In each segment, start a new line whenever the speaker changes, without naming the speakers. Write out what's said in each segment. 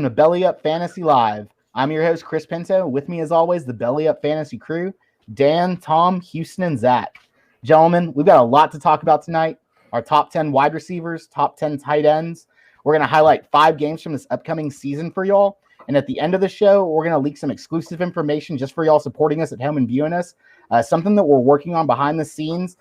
to Belly Up Fantasy Live. I'm your host, Chris Pinto. With me, as always, the Belly Up Fantasy crew, Dan, Tom, Houston, and Zach. Gentlemen, we've got a lot to talk about tonight. Our top 10 wide receivers, top 10 tight ends. We're going to highlight 5 games from this upcoming season for y'all. And at the end of the show, we're going to leak some exclusive information just for y'all supporting us at home and viewing us. Something that we're working on behind the scenes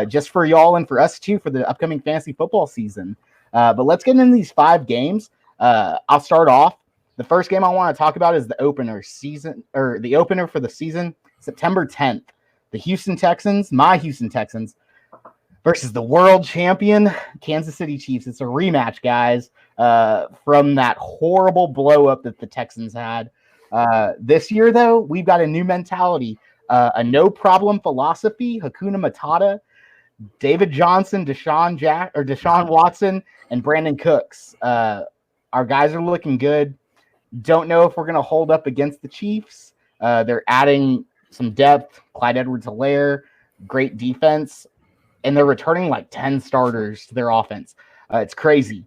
just for y'all and for us, too, for the upcoming fantasy football season. But let's get into these 5 games. I'll start off. The first game I want to talk about is the opener for the season, September 10th. The Houston Texans, my Houston Texans, versus the world champion Kansas City Chiefs. It's a rematch, guys, from that horrible blow-up that the Texans had. This year, though, we've got a new mentality, a no-problem philosophy, Hakuna Matata, David Johnson, Deshaun Watson, and Brandon Cooks. Our guys are looking good. Don't know if we're going to hold up against the Chiefs. They're adding some depth. Clyde Edwards-Helaire, great defense. And they're returning like 10 starters to their offense. It's crazy.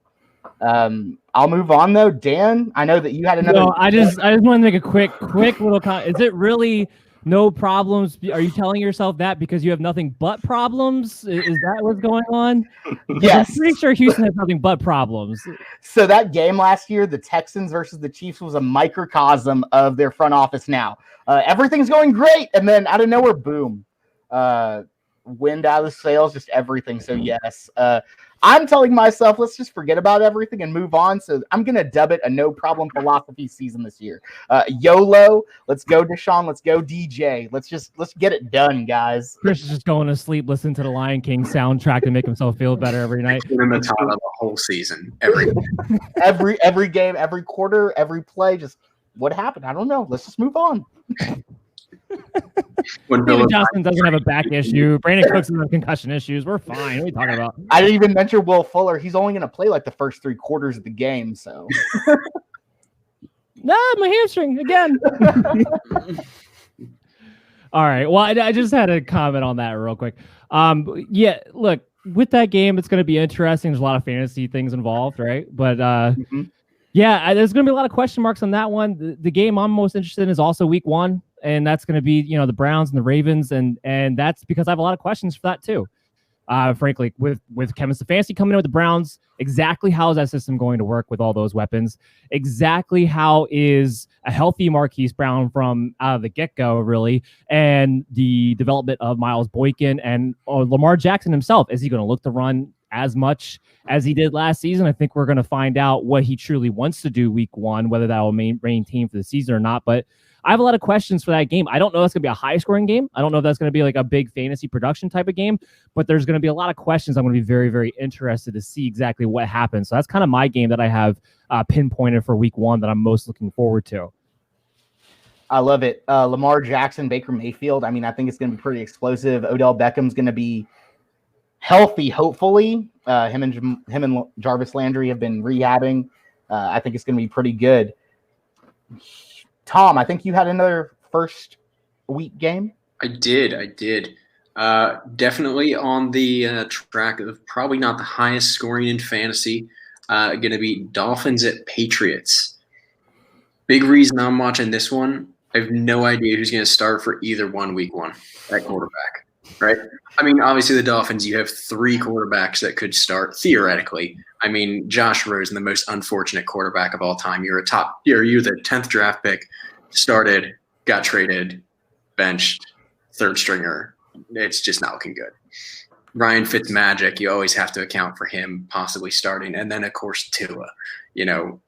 I'll move on, though. Dan, I know that you had another...
No, I just wanted to make a quick little comment. Is it really... no problems? Are you telling yourself that because you have nothing but problems? Is that what's going on?
Yes.
I'm pretty sure Houston has nothing but problems.
So that game last year, the Texans versus the Chiefs, was a microcosm of their front office now. Everything's going great, and then out of nowhere, boom. Wind out of the sails, just everything. So, yes. I'm telling myself, let's just forget about everything and move on. So I'm going to dub it a no-problem philosophy season this year. YOLO, let's go Deshaun, let's go DJ. Let's get it done, guys.
Chris is just going to sleep, listening to the Lion King soundtrack to make himself feel better every night.
In the top of the whole season. Every
game, every quarter, every play, just what happened? I don't know. Let's just move on.
David Johnson doesn't have a back issue. Brandon Cooks doesn't have concussion issues. We're fine. What are you talking about?
I didn't even mention Will Fuller. He's only going to play like the first 3 quarters of the game. So,
my hamstring again. All right. Well, I just had a comment on that real quick. Yeah. Look, with that game, it's going to be interesting. There's a lot of fantasy things involved, right? But yeah, there's going to be a lot of question marks on that one. The game I'm most interested in is also week 1. And that's going to be, the Browns and the Ravens. And that's because I have a lot of questions for that too. Frankly, with Kevin Stefanski coming in with the Browns, exactly how is that system going to work with all those weapons? Exactly how is a healthy Marquis Brown from out of the get-go, really, and the development of Miles Boykin and Lamar Jackson himself? Is he going to look to run as much as he did last season? I think we're going to find out what he truly wants to do week 1, whether that will maintain for the season or not. But I have a lot of questions for that game. I don't know if it's going to be a high-scoring game. I don't know if that's going to be like a big fantasy production type of game, but there's going to be a lot of questions. I'm going to be very, very interested to see exactly what happens. So that's kind of my game that I have pinpointed for week 1 that I'm most looking forward to.
I love it. Lamar Jackson, Baker Mayfield. I mean, I think it's going to be pretty explosive. Odell Beckham's going to be healthy, hopefully. Him and Jarvis Landry have been rehabbing. I think it's going to be pretty good. Tom, I think you had another first week game.
I did. Definitely on the track of probably not the highest scoring in fantasy. Going to be Dolphins at Patriots. Big reason I'm watching this one. I have no idea who's going to start for either one week 1 at quarterback. Right? I mean, obviously the Dolphins, you have 3 quarterbacks that could start theoretically. I mean, Josh Rosen, the most unfortunate quarterback of all time. You're the 10th draft pick, started, got traded, benched, 3rd stringer. It's just not looking good. Ryan Fitzmagic, you always have to account for him possibly starting. And then, of course, Tua.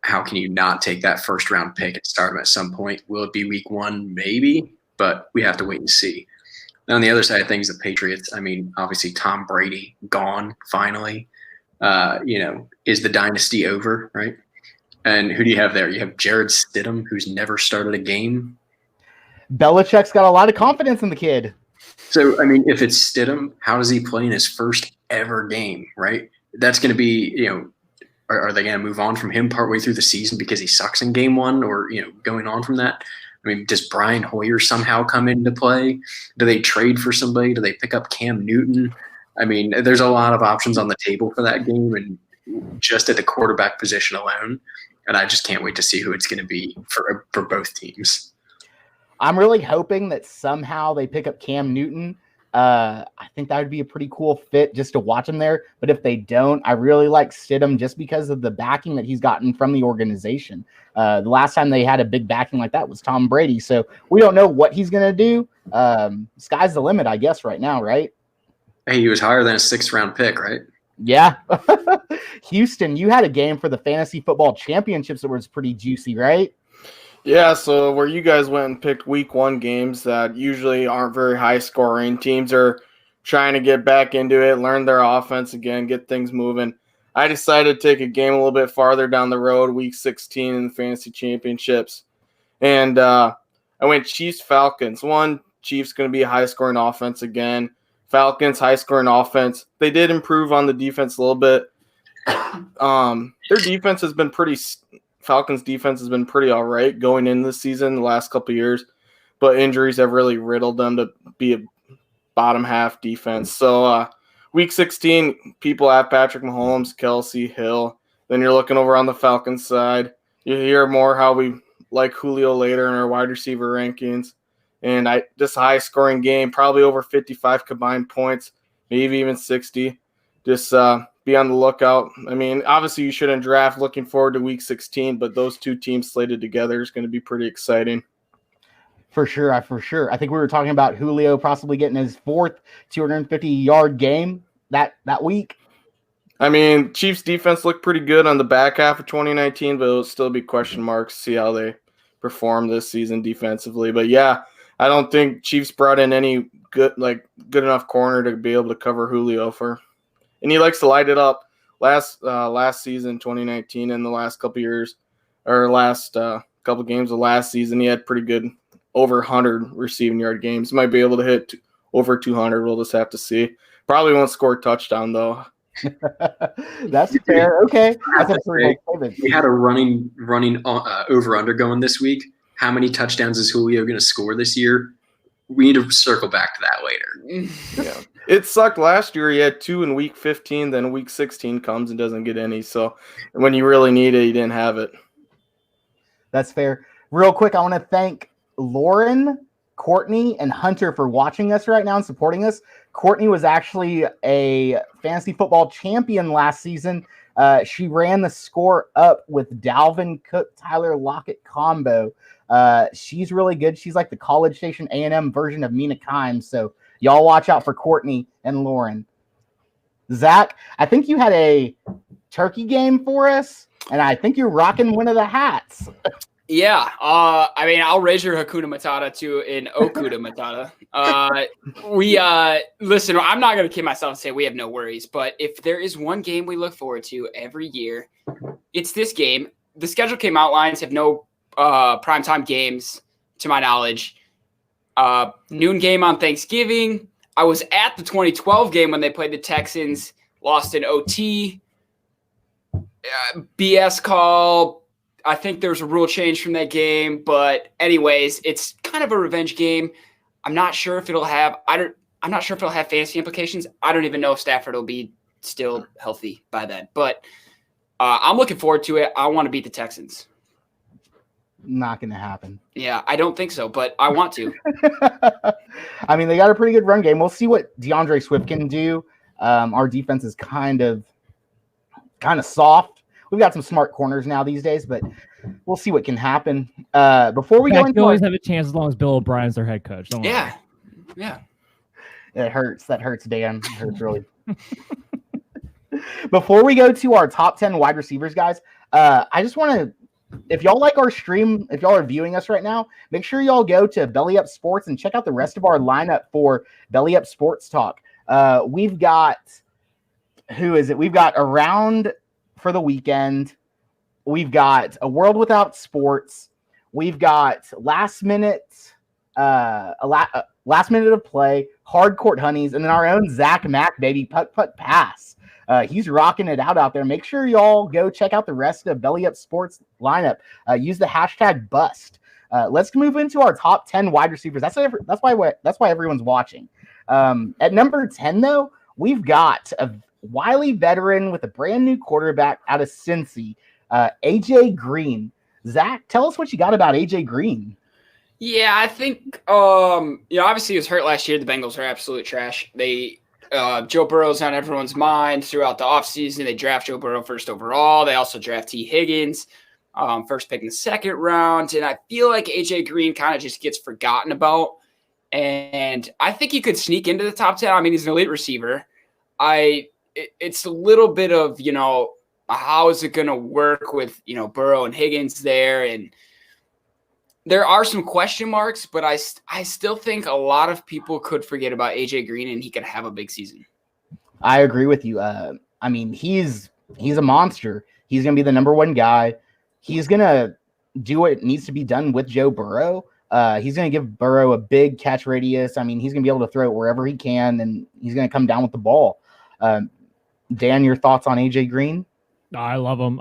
How can you not take that 1st round pick and start him at some point? Will it be week 1? Maybe, but we have to wait and see. Now, on the other side of things, the Patriots, I mean, obviously Tom Brady gone finally. Is the dynasty over, right? And who do you have there? You have Jared Stidham, who's never started a game.
Belichick's got a lot of confidence in the kid.
So, I mean, if it's Stidham, how does he play in his first ever game, right? That's going to be, are they going to move on from him partway through the season because he sucks in game 1 or, going on from that? I mean, does Brian Hoyer somehow come into play? Do they trade for somebody? Do they pick up Cam Newton? I mean, there's a lot of options on the table for that game, and just at the quarterback position alone. and I just can't wait to see who it's going to be for both teams.
I'm really hoping that somehow they pick up Cam Newton. I think that would be a pretty cool fit just to watch him there. But if they don't, I really like Stidham just because of the backing that he's gotten from the organization. The last time they had a big backing like that was Tom Brady. So we don't know what he's going to do. Sky's the limit, I guess, right now, right?
Hey, he was higher than a 6th-round pick, right?
Yeah. Houston, you had a game for the fantasy football championships that was pretty juicy, right?
Yeah, so where you guys went and picked week 1 games that usually aren't very high scoring, teams are trying to get back into it, learn their offense again, get things moving. I decided to take a game a little bit farther down the road, week 16 in the fantasy championships. And I went Chiefs-Falcons. Chiefs going to be a high scoring offense again. Falcons, high scoring offense. They did improve on the defense a little bit. Their defense has been Falcons defense has been pretty all right going into the season the last couple of years, but injuries have really riddled them to be a bottom half defense. So week 16, people have Patrick Mahomes, Kelsey, Hill. Then you're looking over on the Falcons side. You hear more how we like Julio later in our wide receiver rankings. And just a high scoring game, probably over 55 combined points, maybe even 60. Just be on the lookout. I mean, obviously you shouldn't draft looking forward to week 16, but those two teams slated together is going to be pretty exciting.
For sure. I think we were talking about Julio possibly getting his 4th 250-yard game that week.
I mean, Chiefs defense looked pretty good on the back half of 2019, but it'll still be question marks to see how they perform this season defensively. But yeah, I don't think Chiefs brought in any good enough corner to be able to cover Julio and he likes to light it up. Last season, 2019, and the last couple years, or last couple games of last season, he had pretty good over 100 receiving yard games. Might be able to hit over 200. We'll just have to see. Probably won't score a touchdown though.
That's fair. Okay, that's a pretty
we had a running over under going this week. How many touchdowns is Julio going to score this year? We need to circle back to that later.
Yeah. It sucked last year. He had 2 in week 15, then week 16 comes and doesn't get any. So when you really need it, he didn't have it.
That's fair. Real quick, I want to thank Lauren, Courtney, and Hunter for watching us right now and supporting us. Courtney was actually a fantasy football champion last season. She ran the score up with Dalvin Cook, Tyler Lockett combo. She's really good. She's like the College Station A&M version of Mina Kimes. So y'all watch out for Courtney and Lauren. Zach, I think you had a turkey game for us, and I think you're rocking one of the hats.
Yeah. I mean, I'll raise your Hakuna Matata to an Okuda Matata. Listen, I'm not going to kid myself and say we have no worries, but if there is one game we look forward to every year, it's this game. The schedule came out, Lions have no primetime games to my knowledge. Noon game on Thanksgiving. I was at the 2012 game when they played the Texans, lost in OT. BS call. I think there's a rule change from that game, but anyways, it's kind of a revenge game. I'm not sure if it'll have fantasy implications. I don't even know if Stafford will be still healthy by then, but I'm looking forward to it. I want to beat the Texans.
Not going to happen.
Yeah, I don't think so, but I want to.
I mean, they got a pretty good run game. We'll see what DeAndre Swift can do. Our defense is kind of soft. We've got some smart corners now these days, but we'll see what can happen. Before we go into,
you always have a chance as long as Bill O'Brien's their head coach. Don't worry.
Yeah.
It hurts. That hurts, Dan. It hurts really. Before we go to our top 10 wide receivers, guys, I just want to, if y'all like our stream, if y'all are viewing us right now, make sure y'all go to Belly Up Sports and check out the rest of our lineup for Belly Up Sports Talk. We've got, who is it? We've got Around for the Weekend. We've got A World Without Sports. We've got Last Minute of Play, Hard Court Honeys, and then our own Zach Mack, baby, Putt Putt Pass. He's rocking it out there. Make sure y'all go check out the rest of Belly Up Sports lineup. Use the hashtag BUST. Let's move into our top 10 wide receivers. That's why everyone's watching. At number 10, though, we've got a wily veteran with a brand new quarterback out of Cincy. AJ Green. Zach, tell us what you got about AJ Green.
Yeah, I think obviously he was hurt last year. The Bengals are absolute trash. They Joe Burrow's on everyone's mind throughout the offseason. They draft Joe Burrow first overall. They also draft T. Higgins, first pick in the second round. And I feel like AJ Green kind of just gets forgotten about. And I think he could sneak into the top 10. I mean, he's an elite receiver. It's a little bit of, how is it going to work with, Burrow and Higgins there? And there are some question marks, but I still think a lot of people could forget about AJ Green and he could have a big season.
I agree with you. I mean, he's a monster. He's going to be the number one guy. He's going to do what needs to be done with Joe Burrow. He's going to give Burrow a big catch radius. I mean, he's going to be able to throw it wherever he can, and he's going to come down with the ball. Dan, your thoughts on AJ Green?
I love him.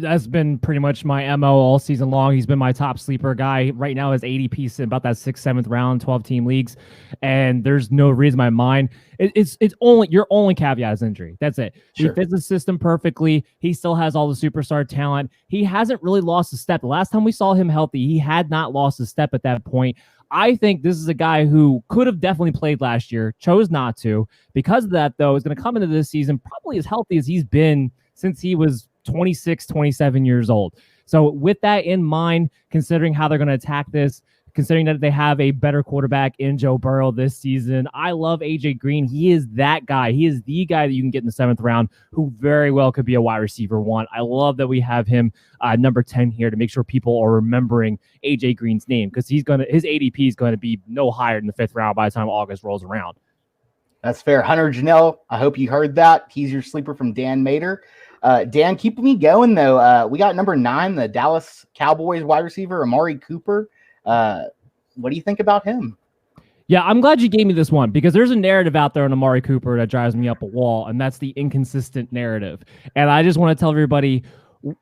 That's been pretty much my MO all season long. He's been my top sleeper guy. Right now his ADP in about that 6th, 7th round, 12-team leagues, and there's no reason in my mind. It's only your only caveat is injury. That's it. Sure. He fits the system perfectly. He still has all the superstar talent. He hasn't really lost a step. The last time we saw him healthy, he had not lost a step at that point. I think this is a guy who could have definitely played last year, chose not to. Because of that, though, is going to come into this season probably as healthy as he's been since he was 26, 27 years old. So with that in mind, considering how they're going to attack this, considering that they have a better quarterback in Joe Burrow this season, I love AJ Green. He is that guy. He is the guy that you can get in the 7th round who very well could be a wide receiver 1. I love that we have him number 10 here to make sure people are remembering AJ Green's name because his ADP is going to be no higher than the 5th round by the time August rolls around.
That's fair. Hunter Janelle, I hope you heard that. He's your sleeper from Dan Mater. Dan, keep me going, though. We got number 9, the Dallas Cowboys wide receiver, Amari Cooper. What do you think about him?
Yeah, I'm glad you gave me this one because there's a narrative out there on Amari Cooper that drives me up a wall, and that's the inconsistent narrative. And I just want to tell everybody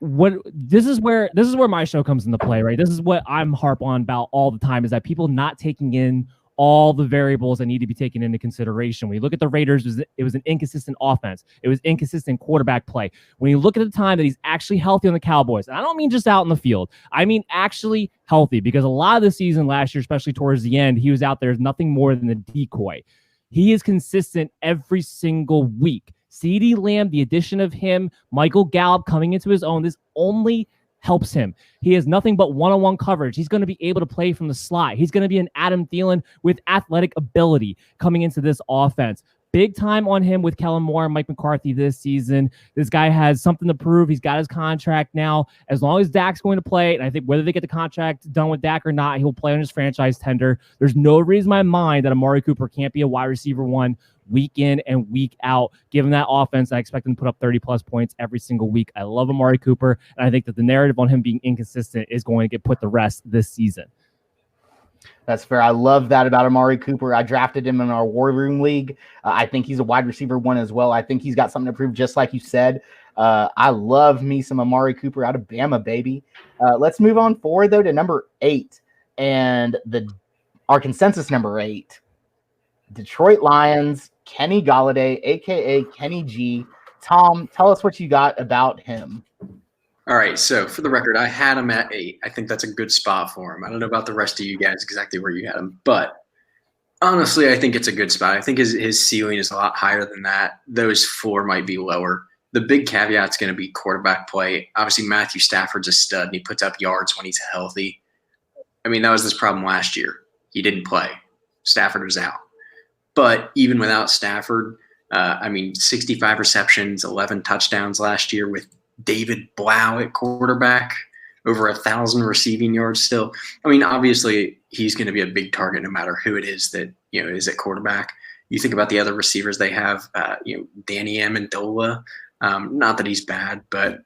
this is where my show comes into play, right? This is what I'm harp on about all the time is that people not taking in all the variables that need to be taken into consideration. When you look at the Raiders, it was an inconsistent offense. It was inconsistent quarterback play. When you look at the time that he's actually healthy on the Cowboys, and I don't mean just out in the field, I mean actually healthy, because a lot of the season last year, especially towards the end, he was out there as nothing more than a decoy. He is consistent every single week. CeeDee Lamb, the addition of him, Michael Gallup coming into his own, this only helps him. He has nothing but one-on-one coverage. He's going to be able to play from the slot. He's going to be an Adam Thielen with athletic ability coming into this offense. Big time on him with Kellen Moore and Mike McCarthy this season. This guy has something to prove. He's got his contract now. As long as Dak's going to play, and I think whether they get the contract done with Dak or not, he'll play on his franchise tender. There's no reason in my mind that Amari Cooper can't be a wide receiver 1 week in and week out. Given that offense, I expect him to put up 30-plus points every single week. I love Amari Cooper, and I think that the narrative on him being inconsistent is going to get put to rest this season.
That's fair. I love that about Amari Cooper. I drafted him in our War Room League. I think he's a wide receiver 1 as well. I think he's got something to prove, just like you said. I love me some Amari Cooper out of Bama, baby. Let's move on forward, though, to number 8. And our consensus number 8, Detroit Lions, Kenny Galladay, a.k.a. Kenny G. Tom, tell us what you got about him.
All right, so for the record, I had him at 8. I think that's a good spot for him. I don't know about the rest of you guys exactly where you had him, but honestly, I think it's a good spot. I think his ceiling is a lot higher than that. Those 4 might be lower. The big caveat is going to be quarterback play. Obviously, Matthew Stafford's a stud, and he puts up yards when he's healthy. I mean, that was this problem last year. He didn't play. Stafford was out. But even without Stafford, 65 receptions, 11 touchdowns last year with David Blau at quarterback, over 1,000 receiving yards still. I mean, obviously, he's going to be a big target no matter who it is that is at quarterback. You think about the other receivers they have, Danny Amendola. Not that he's bad, but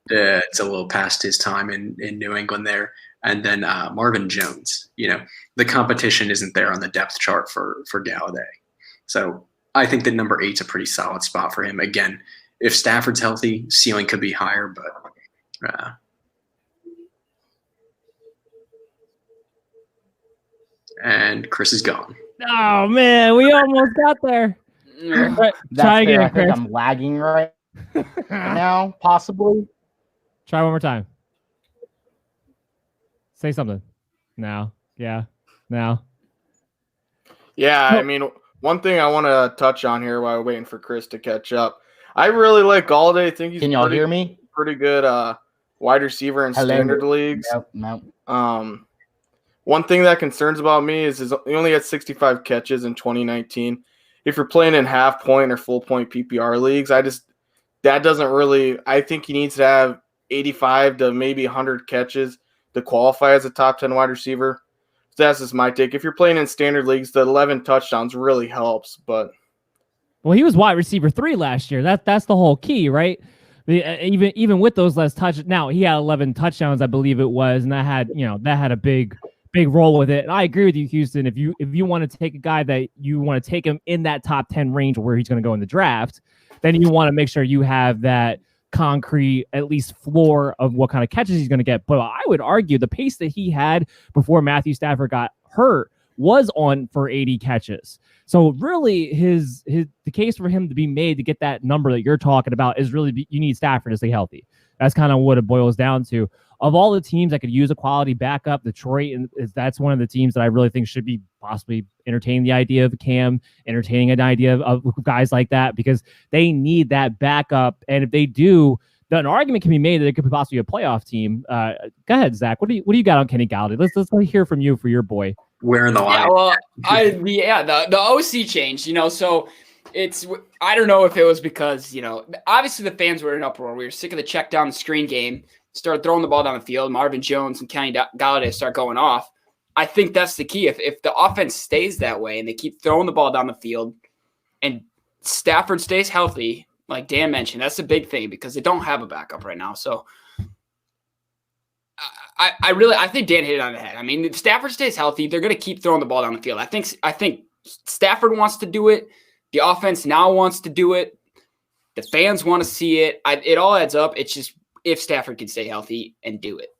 it's a little past his time in New England there. And then Marvin Jones. The competition isn't there on the depth chart for Galladay. So I think that number 8's a pretty solid spot for him. Again, if Stafford's healthy, ceiling could be higher, but and Chris is gone.
Oh man, we almost got there.
Try again, I think I'm lagging right now, possibly.
Try one more time. Say something. No. Yeah. No.
Yeah, I mean, one thing I want to touch on here while we're waiting for Chris to catch up. I really like Galladay. I think he's
Can y'all hear me?
Pretty good wide receiver in standard leagues.
No.
One thing that concerns about me is he only had 65 catches in 2019. If you're playing in half point or full point PPR leagues, I think he needs to have 85 to maybe 100 catches to qualify as a top 10 wide receiver. So that's just my take. If you're playing in standard leagues, the 11 touchdowns really helps. But
he was wide receiver 3 last year. That's the whole key, right? Even with those less touches, now he had 11 touchdowns, I believe it was, and that had a big role with it. And I agree with you, Houston. If you want to take a guy that you want to take him in that top 10 range where he's going to go in the draft, then you want to make sure you have that concrete, at least floor of what kind of catches he's going to get. But I would argue the pace that he had before Matthew Stafford got hurt was on for 80 catches. So really the case for him to be made to get that number that you're talking about is really you need Stafford to stay healthy. That's kind of what it boils down to. Of all the teams that could use a quality backup, Detroit, and that's one of the teams that I really think should be possibly entertaining the idea of Cam, entertaining an idea of guys like that, because they need that backup. And if they do, then an argument can be made that it could possibly be a playoff team. Go ahead, Zach. What do you got on Kenny Galladay? Let's hear from you for your boy.
Where in the line?
Yeah, well, the OC changed, so I don't know if it was because, obviously the fans were in uproar. We were sick of the check down the screen game, started throwing the ball down the field. Marvin Jones and Kenny Galladay start going off. I think that's the key. If the offense stays that way and they keep throwing the ball down the field and Stafford stays healthy, like Dan mentioned, that's a big thing because they don't have a backup right now. So I think Dan hit it on the head. I mean, if Stafford stays healthy, they're going to keep throwing the ball down the field. I think Stafford wants to do it. The offense now wants to do it. The fans want to see it. It all adds up. It's just if Stafford can stay healthy and do it.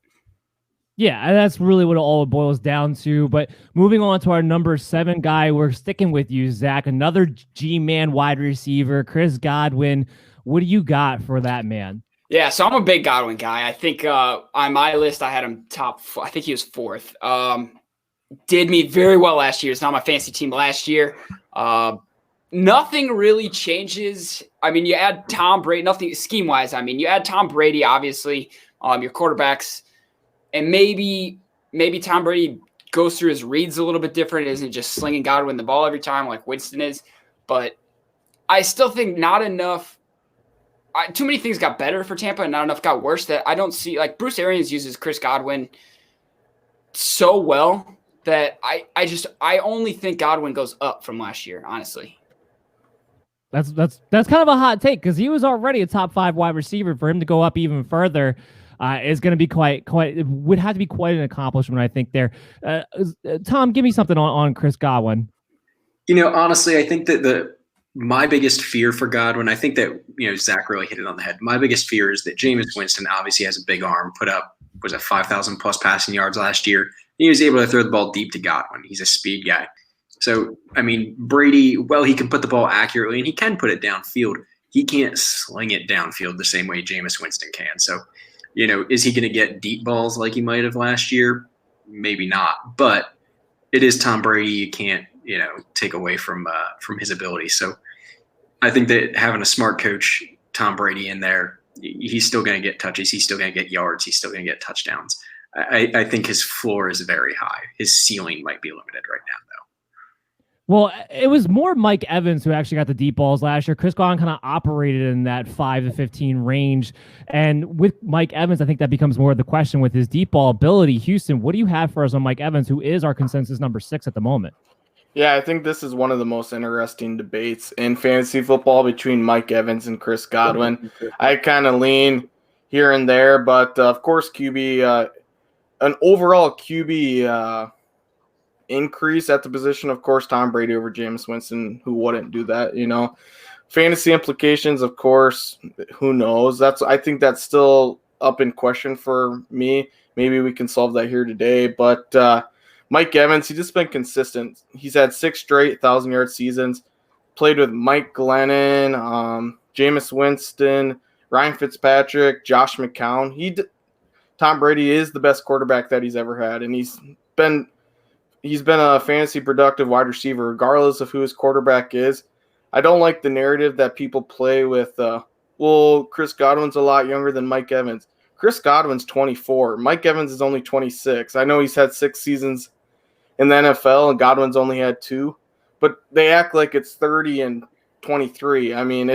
Yeah, that's really what it all boils down to. But moving on to our number 7 guy, we're sticking with you, Zach. Another G-man wide receiver, Chris Godwin. What do you got for that man?
Yeah, so I'm a big Godwin guy. I think on my list, I had him top. I think he was 4th. Did me very well last year. It's not my fantasy team last year. Nothing really changes. I mean, you add Tom Brady, nothing scheme-wise. I mean, you add Tom Brady, obviously, your quarterbacks, and maybe Tom Brady goes through his reads a little bit different. Isn't just slinging Godwin the ball every time like Winston is. But I still think not enough. Too many things got better for Tampa and not enough got worse. That I don't see. Like Bruce Arians uses Chris Godwin so well that I only think Godwin goes up from last year, honestly.
That's kind of a hot take because he was already a top 5 wide receiver. For him to go up even further is going to be quite. It would have to be quite an accomplishment, I think. There, Tom, give me something on Chris Godwin.
Honestly, I think that my biggest fear for Godwin, I think that Zach really hit it on the head. My biggest fear is that Jameis Winston obviously has a big arm, put up 5,000 plus passing yards last year. He was able to throw the ball deep to Godwin. He's a speed guy. So, I mean, Brady, he can put the ball accurately, and he can put it downfield. He can't sling it downfield the same way Jameis Winston can. So, is he going to get deep balls like he might have last year? Maybe not. But it is Tom Brady. You can't, take away from his ability. So I think that having a smart coach, Tom Brady, in there, he's still going to get touches. He's still going to get yards. He's still going to get touchdowns. I think his floor is very high. His ceiling might be limited right now, though.
Well, it was more Mike Evans who actually got the deep balls last year. Chris Godwin kind of operated in that 5 to 15 range. And with Mike Evans, I think that becomes more of the question with his deep ball ability. Houston, what do you have for us on Mike Evans, who is our consensus number 6 at the moment?
Yeah, I think this is one of the most interesting debates in fantasy football between Mike Evans and Chris Godwin. I kind of lean here and there, but of course, an overall QB increase at the position, of course, Tom Brady over Jameis Winston, who wouldn't do that, Fantasy implications, of course, who knows? I think that's still up in question for me. Maybe we can solve that here today, but Mike Evans, he's just been consistent. He's had 6 straight 1,000-yard seasons, played with Mike Glennon, Jameis Winston, Ryan Fitzpatrick, Josh McCown. Tom Brady is the best quarterback that he's ever had, and he's been a fantasy productive wide receiver regardless of who his quarterback is. I don't like the narrative that people play with, Chris Godwin's a lot younger than Mike Evans. Chris Godwin's 24. Mike Evans is only 26. I know he's had 6 seasons in the NFL, and Godwin's only had 2. But they act like it's 30 and 23. I mean,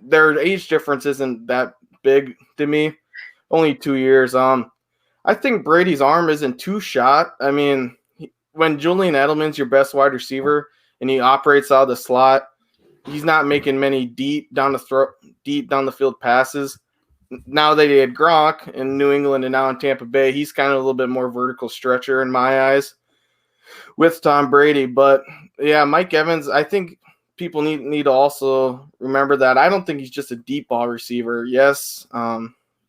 their age difference isn't that big to me. Only 2 years. I think Brady's arm isn't too shot. I mean, when Julian Edelman's your best wide receiver and he operates out of the slot, he's not making many deep down the field passes. Now that he had Gronk in New England and now in Tampa Bay, he's kind of a little bit more vertical stretcher in my eyes with Tom Brady. But yeah, Mike Evans, I think people need to also remember that I don't think he's just a deep ball receiver. Yes,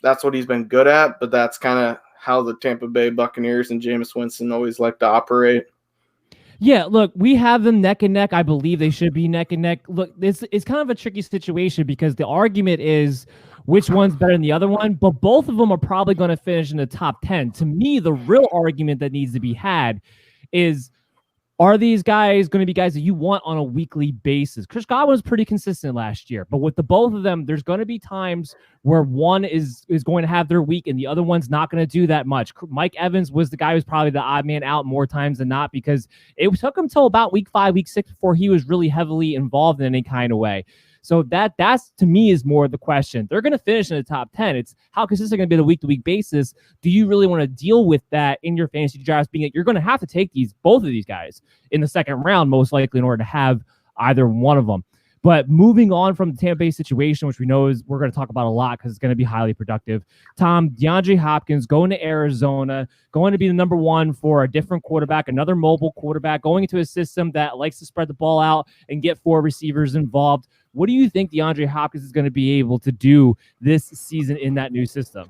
that's what he's been good at, but that's kind of how the Tampa Bay Buccaneers and Jameis Winston always like to operate.
Yeah, look, we have them neck and neck. I believe they should be neck and neck. Look, it's kind of a tricky situation because the argument is which one's better than the other one, but both of them are probably going to finish in the top 10. To me, the real argument that needs to be had is, are these guys going to be guys that you want on a weekly basis? Chris Godwin was pretty consistent last year, but with the both of them, there's going to be times where one is going to have their week and the other one's not going to do that much. Mike Evans was the guy who's probably the odd man out more times than not because it took him till about week 5, week 6 before he was really heavily involved in any kind of way. So that's to me is more the question. They're going to finish in the top 10. It's how consistent going to be the week-to-week basis. Do you really want to deal with that in your fantasy drafts, being that you're going to have to take both of these guys in the second round, most likely, in order to have either one of them? But moving on from the Tampa Bay situation, which we know we're going to talk about a lot because it's going to be highly productive. Tom, DeAndre Hopkins going to Arizona, going to be the number 1 for a different quarterback, another mobile quarterback, going into a system that likes to spread the ball out and get 4 receivers involved. What do you think DeAndre Hopkins is going to be able to do this season in that new system?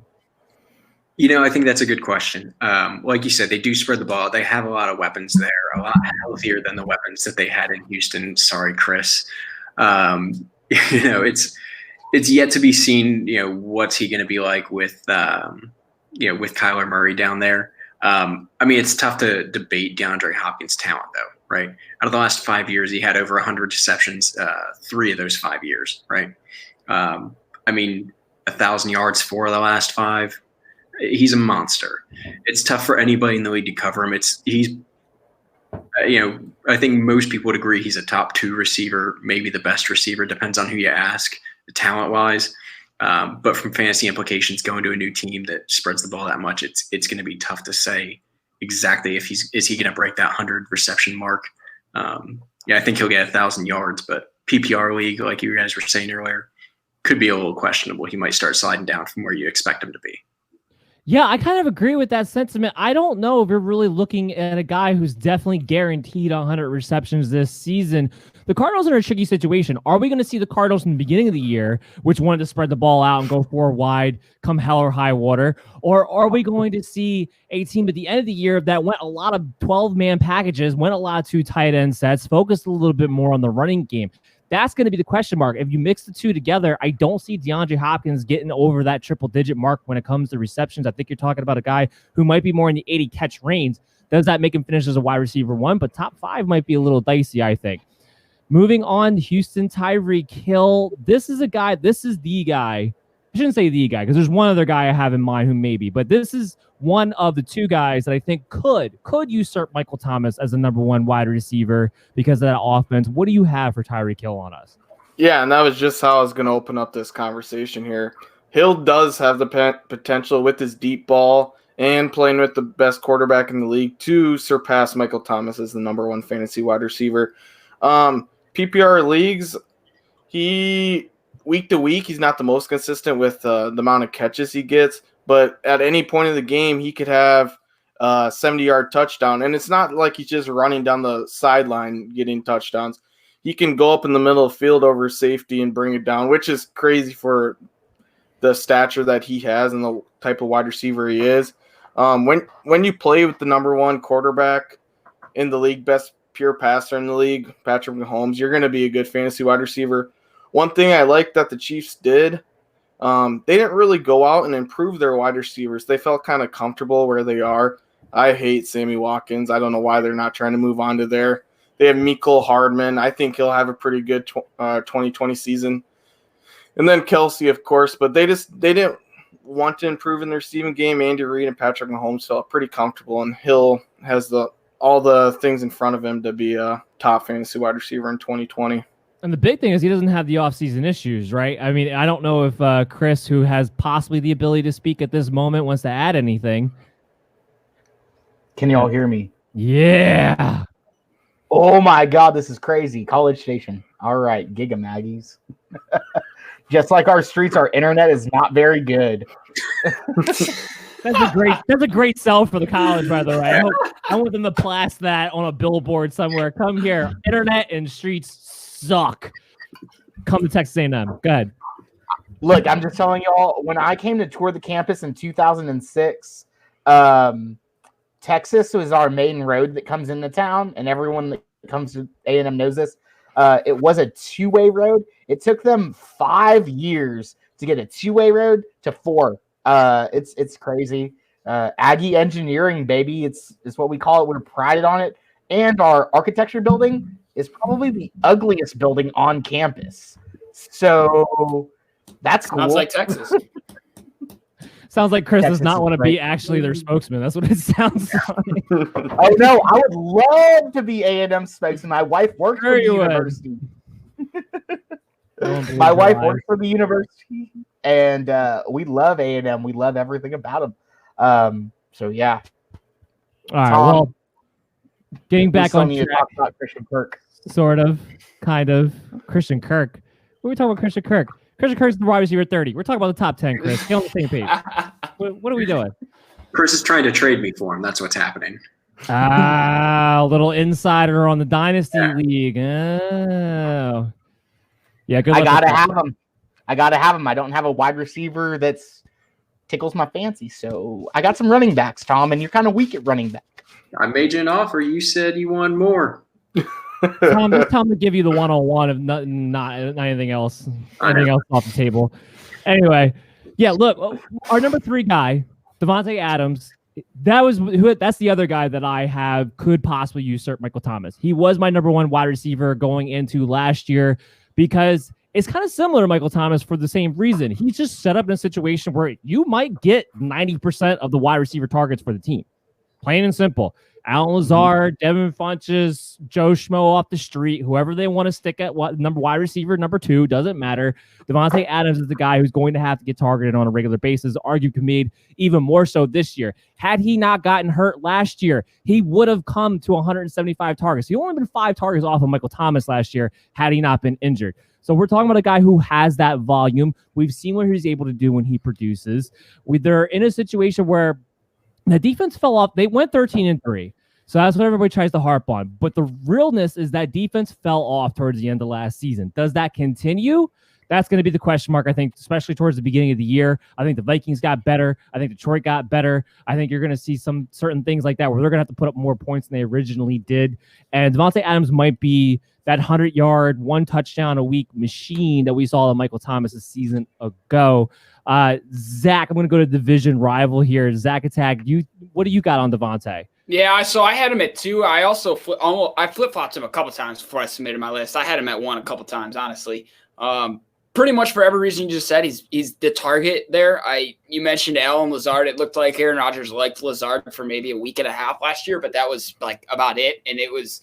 I think that's a good question. Like you said, they do spread the ball. They have a lot of weapons there, a lot healthier than the weapons that they had in Houston. Sorry, Chris. It's yet to be seen, what's he going to be like with Kyler Murray down there. It's tough to debate DeAndre Hopkins' talent, though, right? Out of the last 5 years, he had over 100 receptions, 3 of those 5 years, right? 1,000 yards 4 of the last 5. He's a monster. It's tough for anybody in the league to cover him. I think most people would agree he's a top 2 receiver, maybe the best receiver, depends on who you ask, talent-wise. But from fantasy implications, going to a new team that spreads the ball that much, it's going to be tough to say exactly if is he going to break that 100 reception mark. I think he'll get 1,000 yards, but PPR league, like you guys were saying earlier, could be a little questionable. He might start sliding down from where you expect him to be.
Yeah, I kind of agree with that sentiment. I don't know if you're really looking at a guy who's definitely guaranteed 100 receptions this season. The Cardinals are in a tricky situation. Are we going to see the Cardinals in the beginning of the year, which wanted to spread the ball out and go 4 wide, come hell or high water? Or are we going to see a team at the end of the year that went a lot of 12-man packages, went a lot of 2 tight end sets, focused a little bit more on the running game? That's going to be the question mark. If you mix the 2 together, I don't see DeAndre Hopkins getting over that triple-digit mark when it comes to receptions. I think you're talking about a guy who might be more in the 80 catch range. Does that make him finish as a wide receiver 1? But top 5 might be a little dicey, I think. Moving on, Houston, Tyreek Hill. This is the guy. I shouldn't say the guy because there's one other guy I have in mind who maybe, but this is one of the 2 guys that I think could usurp Michael Thomas as the number 1 wide receiver because of that offense. What do you have for Tyreek Hill on us?
Yeah, and that was just how I was going to open up this conversation here. Hill does have the potential with his deep ball and playing with the best quarterback in the league to surpass Michael Thomas as the number 1 fantasy wide receiver. PPR leagues, week to week, he's not the most consistent with the amount of catches he gets, but at any point of the game, he could have a 70-yard touchdown. And it's not like he's just running down the sideline getting touchdowns. He can go up in the middle of the field over safety and bring it down, which is crazy for the stature that he has and the type of wide receiver he is. When you play with the number 1 quarterback in the league, best pure passer in the league, Patrick Mahomes, you're going to be a good fantasy wide receiver. One thing I like that the Chiefs did They didn't really go out and improve their wide receivers. They felt kind of comfortable where they are. I hate Sammy Watkins. I don't know why they're not trying to move on to there. They have Mecole Hardman. I think he'll have a pretty good 2020 season. And then Kelsey, of course, but they didn't want to improve in their receiving game. Andy Reid and Patrick Mahomes felt pretty comfortable, and Hill has all the things in front of him to be a top fantasy wide receiver in 2020.
And the big thing is he doesn't have the offseason issues, right? I mean, I don't know if Chris, who has possibly the ability to speak at this moment, wants to add anything.
Can you all hear me?
Yeah.
Oh my God, this is crazy. College Station. All right, Giga Maggies. Just like our streets, our internet is not very good.
That's a great sell for the college, by the way. I want them to blast that on a billboard somewhere. Come here. Internet and streets suck. Come to Texas A&M. Go ahead.
Look, I'm just telling y'all, when I came to tour the campus in 2006, Texas was our main road that comes into town, and everyone that comes to A&M knows this. It was a two-way road. It took them 5 years to get a two-way road to 4. It's crazy. Aggie engineering, baby. It's what we call it. We're prided on it. And our architecture building is probably the ugliest building on campus. So that's cool.
Sounds like Texas.
Sounds like Chris
Texas
does not want to
great.
be actually their spokesman. That's what it sounds like.
Oh no, I would love to be A&M spokesman. My wife works for the university. My wife works for the university, and we love A&M. We love everything about them. So yeah.
All right.
Tom,
well, getting back on
track.
track,
Talk about Christian Kirk.
sort of, kind of. Christian Kirk. What are we talking about? Christian Kirk. Christian Kirk's the wide receiver 30. We're talking about the top 10, Chris. Get on the same page. What are we doing?
Chris is trying to trade me for him. That's what's happening.
A little insider on the Dynasty League. Oh. Yeah, good luck.
I gotta have him. I don't have a wide receiver that's tickles my fancy, so I got some running backs, Tom, and you're kind of weak at running back.
I made you an offer. You said you wanted more.
Tom, just tell him to give you the one-on-one of not anything else. Anything else off the table. Anyway, yeah, look, our number 3 guy, Davante Adams, that's the other guy that I have could possibly usurp Michael Thomas. He was my number 1 wide receiver going into last year because it's kind of similar to Michael Thomas for the same reason. He's just set up in a situation where you might get 90% of the wide receiver targets for the team. Plain and simple. Alan Lazard, Devin Funches, Joe Schmo off the street, whoever they want to stick at wide receiver number 2, doesn't matter. Davante Adams is the guy who's going to have to get targeted on a regular basis, arguably even more so this year. Had he not gotten hurt last year, he would have come to 175 targets. He only been 5 targets off of Michael Thomas last year had he not been injured. So we're talking about a guy who has that volume. We've seen what he's able to do when he produces. They're in a situation where the defense fell off. They went 13-3. So that's what everybody tries to harp on. But the realness is that defense fell off towards the end of last season. Does that continue? That's going to be the question mark, I think, especially towards the beginning of the year. I think the Vikings got better. I think Detroit got better. I think you're going to see some certain things like that where they're going to have to put up more points than they originally did. And Davante Adams might be that 100-yard, 1 touchdown a week machine that we saw in Michael Thomas a season ago. Zach, I'm going to go to division rival here. Zach Attack, what do you got on Davante?
Yeah, so I had him at 2. I also flip-flopped him a couple times before I submitted my list. I had him at 1 a couple times, honestly. Pretty much for every reason you just said, he's the target there. You mentioned Alan Lazard. It looked like Aaron Rodgers liked Lazard for maybe a week and a half last year, but that was like about it. And it was,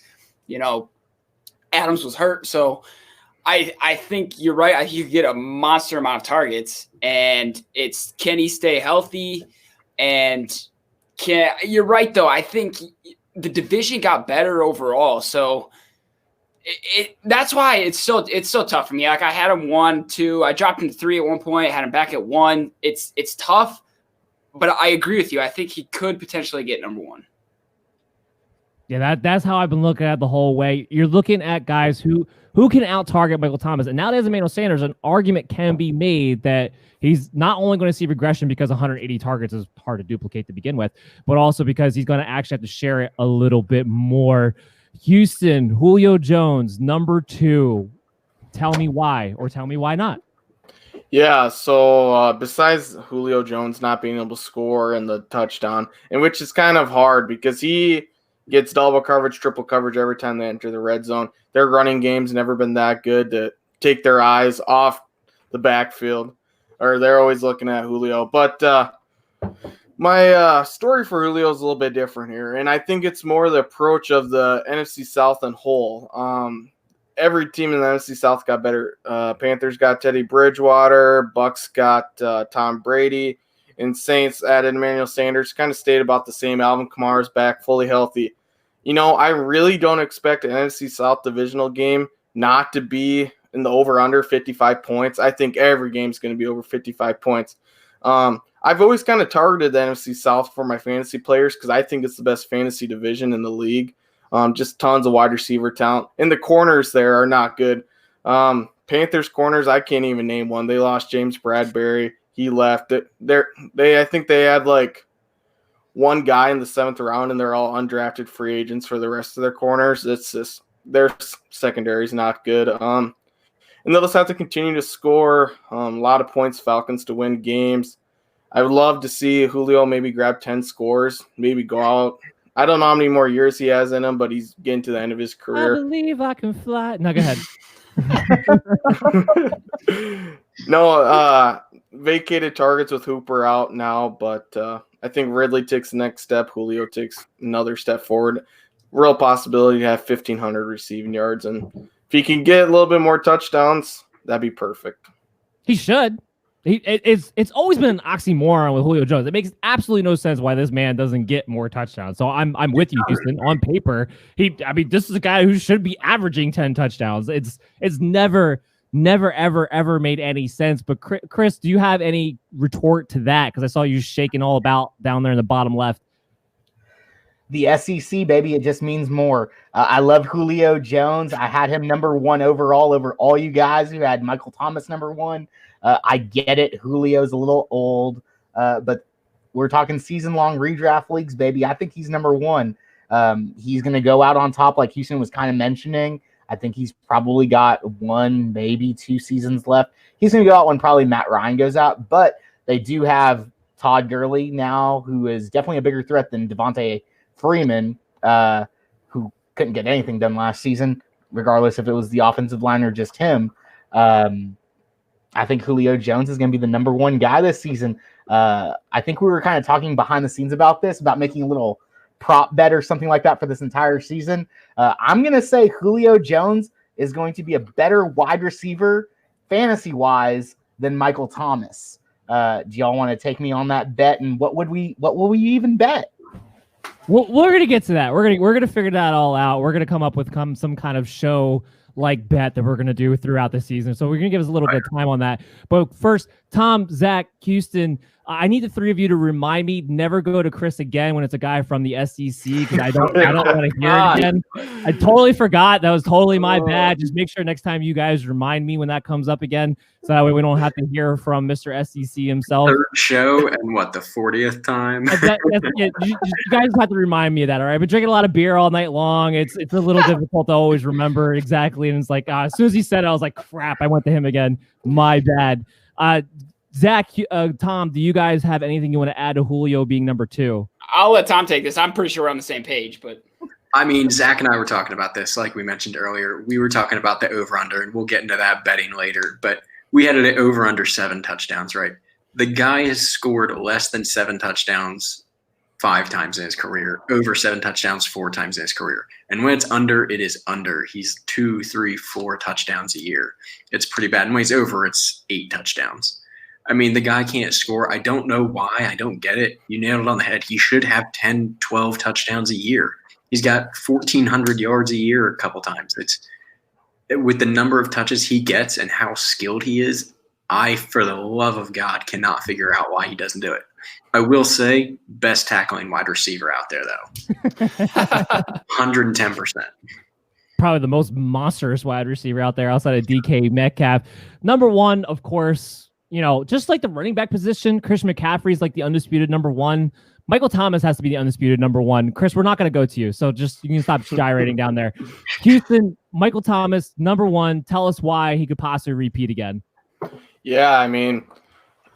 Adams was hurt. So I think you're right. You get a monster amount of targets, and it's can he stay healthy? And you're right, though. I think the division got better overall. So that's why it's so tough for me. Like I had him 1, 2. I dropped him to 3 at one point. I had him back at 1. It's tough, but I agree with you. I think he could potentially get number 1.
Yeah, that's how I've been looking at the whole way. You're looking at guys who can out-target Michael Thomas. And nowadays, Emmanuel Sanders, an argument can be made that he's not only going to see regression because 180 targets is hard to duplicate to begin with, but also because he's going to actually have to share it a little bit more. Houston, Julio Jones, number 2. Tell me why, or tell me why not.
Yeah, so besides Julio Jones not being able to score and the touchdown, and which is kind of hard because he gets double coverage, triple coverage every time they enter the red zone. Their running game's never been that good to take their eyes off the backfield, or they're always looking at Julio. But my story for Julio is a little bit different here, and I think it's more the approach of the NFC South in whole. Every team in the NFC South got better. Panthers got Teddy Bridgewater, Bucks got Tom Brady, and Saints added Emmanuel Sanders. Kind of stayed about the same. Alvin Kamara's back, fully healthy. I really don't expect an NFC South divisional game not to be in the over-under 55 points. I think every game's going to be over 55 points. I've always kind of targeted the NFC South for my fantasy players because I think it's the best fantasy division in the league. Just tons of wide receiver talent. And the corners there are not good. Panthers corners, I can't even name one. They lost James Bradbury. He left. I think they had like one guy in the 7th round, and they're all undrafted free agents for the rest of their corners. It's just their secondary is not good. And they'll just have to continue to score a lot of points, Falcons, to win games. I would love to see Julio maybe grab 10 scores, maybe go out. I don't know how many more years he has in him, but he's getting to the end of his career.
I believe I can fly. No, go ahead.
No, vacated targets with Hooper out now, but I think Ridley takes the next step. Julio takes another step forward. Real possibility to have 1,500 receiving yards. And if he can get a little bit more touchdowns, that'd be perfect.
He should. It's always been an oxymoron with Julio Jones. It makes absolutely no sense why this man doesn't get more touchdowns. So I'm with you, Houston. On paper, this is a guy who should be averaging 10 touchdowns. It's never ever made any sense. But Chris, do you have any retort to that? Because I saw you shaking all about down there in the bottom left.
The SEC, baby, it just means more. I love Julio Jones. I had him number 1 overall over all you guys who had Michael Thomas number 1. I get it. Julio's a little old, but we're talking season-long redraft leagues, baby. I think he's number 1. He's going to go out on top like Houston was kind of mentioning. I think he's probably got 1, maybe 2 seasons left. He's going to go out when probably Matt Ryan goes out, but they do have Todd Gurley now, who is definitely a bigger threat than Devontae Freeman, who couldn't get anything done last season, regardless if it was the offensive line or just him. I think Julio Jones is going to be the number 1 guy this season. I think we were kind of talking behind the scenes about this, about making a little prop bet or something like that for this entire season. I'm going to say Julio Jones is going to be a better wide receiver fantasy-wise than Michael Thomas. Do y'all want to take me on that bet? And what will we even bet?
Well, we're gonna get to that. We're gonna figure that all out. We're gonna come up with some kind of show like bet that we're gonna do throughout the season. So we're gonna give us a little bit of time on that. But first, Tom, Zach, Houston, I need the 3 of you to remind me never go to Chris again when it's a guy from the SEC because I don't want to hear it again. I totally forgot. That was totally my bad. Just make sure next time you guys remind me when that comes up again, so that way we don't have to hear from Mr. SEC himself.
3rd show and what, the 40th time?
You guys have to remind me of that. All right, I've been drinking a lot of beer all night long. It's a little difficult to always remember exactly, and it's like as soon as he said it, I was like, crap, I went to him again. My bad. Zach, Tom, do you guys have anything you want to add to Julio being number 2?
I'll let Tom take this. I'm pretty sure we're on the same page, but
I mean, Zach and I were talking about this, like we mentioned earlier. We were talking about the over-under, and we'll get into that betting later. But we had it over-under 7 touchdowns, right? The guy has scored less than 7 touchdowns 5 times in his career, over 7 touchdowns 4 times in his career. And when it's under, it is under. He's 2, 3, 4 touchdowns a year. It's pretty bad. And when he's over, it's 8 touchdowns. I mean, the guy can't score. I don't know why. I don't get it. You nailed it on the head. He should have 10, 12 touchdowns a year. He's got 1,400 yards a year a couple times. With the number of touches he gets and how skilled he is, I, for the love of God, cannot figure out why he doesn't do it. I will say, best tackling wide receiver out there, though. 110%.
Probably the most monstrous wide receiver out there outside of DK Metcalf. Number 1, of course, just like the running back position, Christian McCaffrey is like the undisputed number 1. Michael Thomas has to be the undisputed number 1. Chris, we're not going to go to you, so you can stop gyrating down there. Houston, Michael Thomas, number 1. Tell us why he could possibly repeat again.
Yeah, I mean,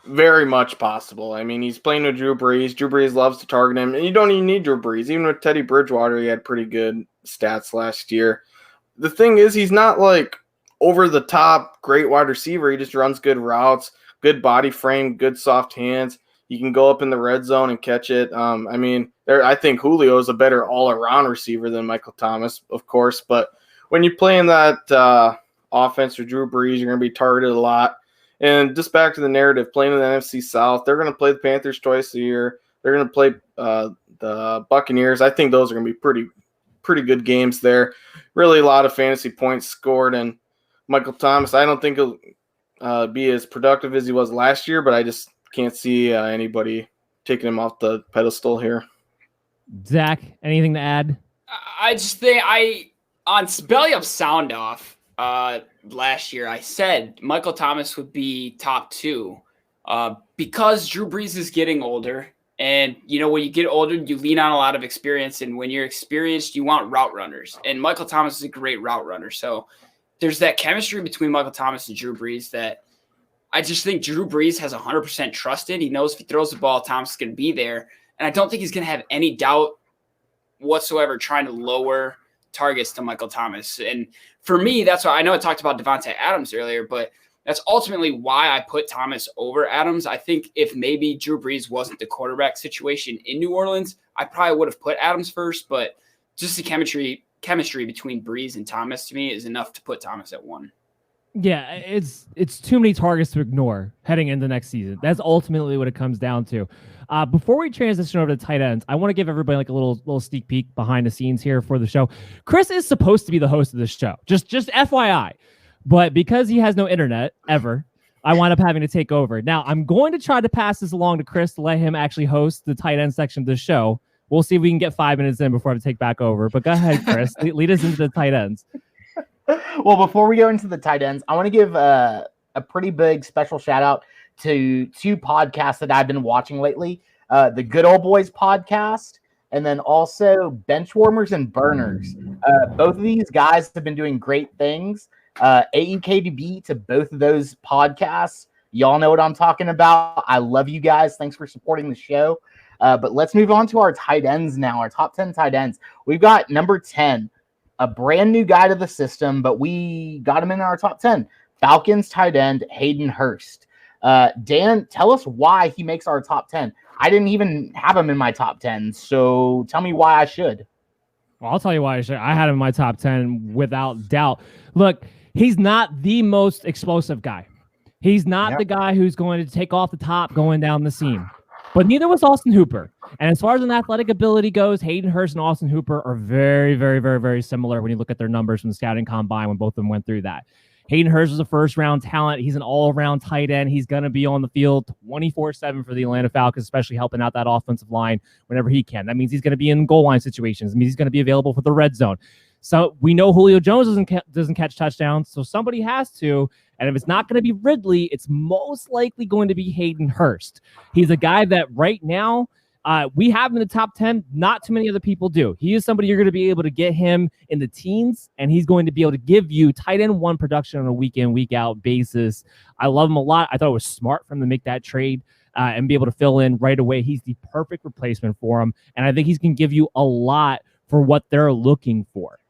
very much possible. I mean, he's playing with Drew Brees. Drew Brees loves to target him, and you don't even need Drew Brees. Even with Teddy Bridgewater, he had pretty good stats last year. The thing is, he's not like over the top great wide receiver. He just runs good routes, good body frame, good soft hands. You can go up in the red zone and catch it. I think Julio is a better all-around receiver than Michael Thomas, of course. But when you play in that offense with Drew Brees, you're going to be targeted a lot. And just back to the narrative, playing in the NFC South, they're going to play the Panthers twice a year. They're going to play the Buccaneers. I think those are going to be pretty good games there. Really a lot of fantasy points scored. And Michael Thomas, I don't think he'll be as productive as he was last year, but I just can't see anybody taking him off the pedestal here.
Zach, anything to add?
I just think on Belly Up Sound Off last year, I said Michael Thomas would be top 2 because Drew Brees is getting older. And, when you get older, you lean on a lot of experience. And when you're experienced, you want route runners. And Michael Thomas is a great route runner. So there's that chemistry between Michael Thomas and Drew Brees that I just think Drew Brees has 100% trust in. He knows if he throws the ball, Thomas is going to be there. And I don't think he's going to have any doubt whatsoever trying to lower targets to Michael Thomas. And for me, that's why I know I talked about Davante Adams earlier, but that's ultimately why I put Thomas over Adams. I think if maybe Drew Brees wasn't the quarterback situation in New Orleans, I probably would have put Adams first, but just the chemistry between Brees and Thomas to me is enough to put Thomas at 1.
Yeah, it's too many targets to ignore heading into next season. That's ultimately what it comes down to. Before we transition over to tight ends, I want to give everybody like a little sneak peek behind the scenes here for the show. Chris is supposed to be the host of this show, just FYI. But because he has no internet ever, I wind up having to take over. Now, I'm going to try to pass this along to Chris to let him actually host the tight end section of the show. We'll see if we can get 5 minutes in before I take back over. But go ahead, Chris. Lead us into the tight ends.
Well, before we go into the tight ends, I want to give a pretty big special shout out to 2 podcasts that I've been watching lately. The Good Old Boys podcast, and then also Benchwarmers and Burners. Both of these guys have been doing great things. AUKDB to both of those podcasts. Y'all know what I'm talking about. I love you guys. Thanks for supporting the show. But let's move on to our tight ends now, our top 10 tight ends. We've got number 10, a brand new guy to the system, but we got him in our top 10. Falcons tight end, Hayden Hurst. Dan, tell us why he makes our top 10. I didn't even have him in my top 10, so tell me why I should.
Well, I'll tell you why I should. I had him in my top 10 without doubt. Look, he's not the most explosive guy. He's not the guy who's going to take off the top going down the seam. But neither was Austin Hooper. And as far as an athletic ability goes, Hayden Hurst and Austin Hooper are very, very, very, very similar when you look at their numbers from the scouting combine when both of them went through that. Hayden Hurst is a first-round talent. He's an all-around tight end. He's going to be on the field 24/7 for the Atlanta Falcons, especially helping out that offensive line whenever he can. That means he's going to be in goal line situations. It means he's going to be available for the red zone. So we know Julio Jones doesn't catch touchdowns, so somebody has to. And if it's not going to be Ridley, it's most likely going to be Hayden Hurst. He's a guy that right now we have in the top 10. Not too many other people do. He is somebody you're going to be able to get him in the teens, and he's going to be able to give you tight end 1 production on a week in, week out basis. I love him a lot. I thought it was smart for him to make that trade and be able to fill in right away. He's the perfect replacement for him, and I think he's going to give you a lot for what they're looking for.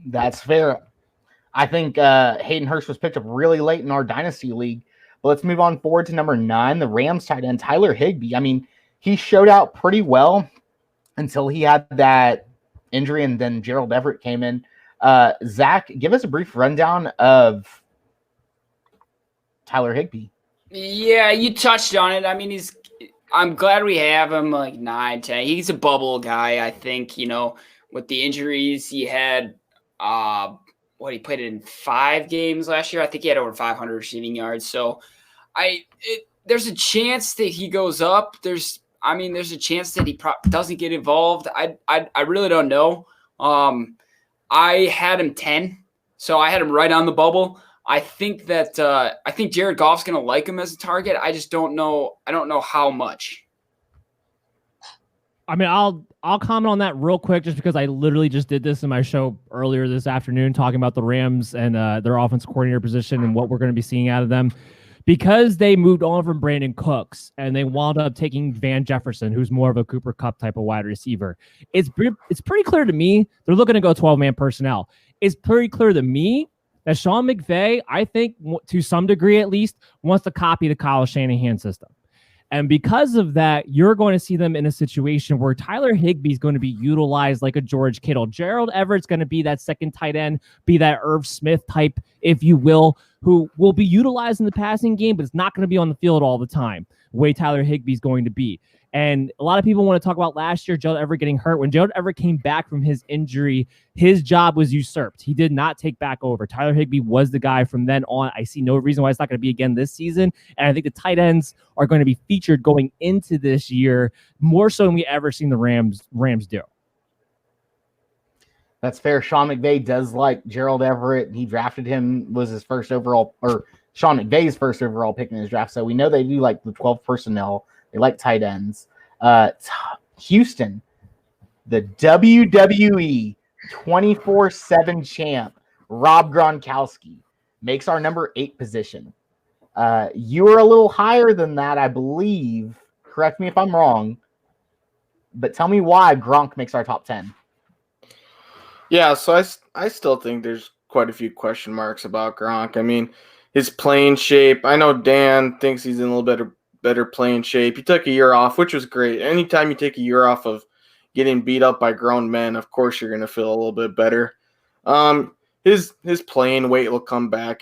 That's fair. I think Hayden Hurst was picked up really late in our dynasty league. But let's move on forward to number 9, the Rams tight end, Tyler Higbee. I mean, he showed out pretty well until he had that injury, and then Gerald Everett came in. Zach, give us a brief rundown of Tyler Higbee.
Yeah, you touched on it. I mean, I'm glad we have him like 9, 10. He's a bubble guy, I think, with the injuries he had. He played in 5 games last year. I think he had over 500 receiving yards. So there's a chance that he goes up. There's a chance that he doesn't get involved. I really don't know. I had him 10, so I had him right on the bubble. I think Jared Goff's going to like him as a target. I just don't know. I don't know how much.
I mean, I'll comment on that real quick just because I literally just did this in my show earlier this afternoon talking about the Rams and their offensive coordinator position and what we're going to be seeing out of them. because they moved on from Brandon Cooks and they wound up taking Van Jefferson, who's more of a Cooper Kupp type of wide receiver. It's pretty clear to me they're looking to go 12-man personnel. It's pretty clear to me that Sean McVay, I think to some degree at least, wants to copy the Kyle Shanahan system. And because of that, you're going to see them in a situation where Tyler Higbee is going to be utilized like a George Kittle. Gerald Everett's going to be that second tight end, be that Irv Smith type, if you will, who will be utilized in the passing game, but it's not going to be on the field all the time, the way Tyler Higbee is going to be. And a lot of people want to talk about last year, Gerald Everett getting hurt. When Gerald Everett came back from his injury, his job was usurped. He did not take back over. Tyler Higbee was the guy from then on. I see no reason why it's not going to be again this season. And I think the tight ends are going to be featured going into this year more so than we ever seen the Rams do.
That's fair. Sean McVay does like Gerald Everett. He drafted him, was his first overall, or Sean McVay's first overall pick in his draft. So we know they do like the 12 personnel. They like tight ends. Houston, the WWE 24/7 champ, Rob Gronkowski, makes our number 8 position. You are a little higher than that, I believe. Correct me if I'm wrong. But tell me why Gronk makes our top 10.
Yeah, so I still think there's quite a few question marks about Gronk. I mean, his playing shape. I know Dan thinks he's in a little bit better playing shape. He took a year off, which was great. Anytime you take a year off of getting beat up by grown men, of course you're going to feel a little bit better. His playing weight will come back.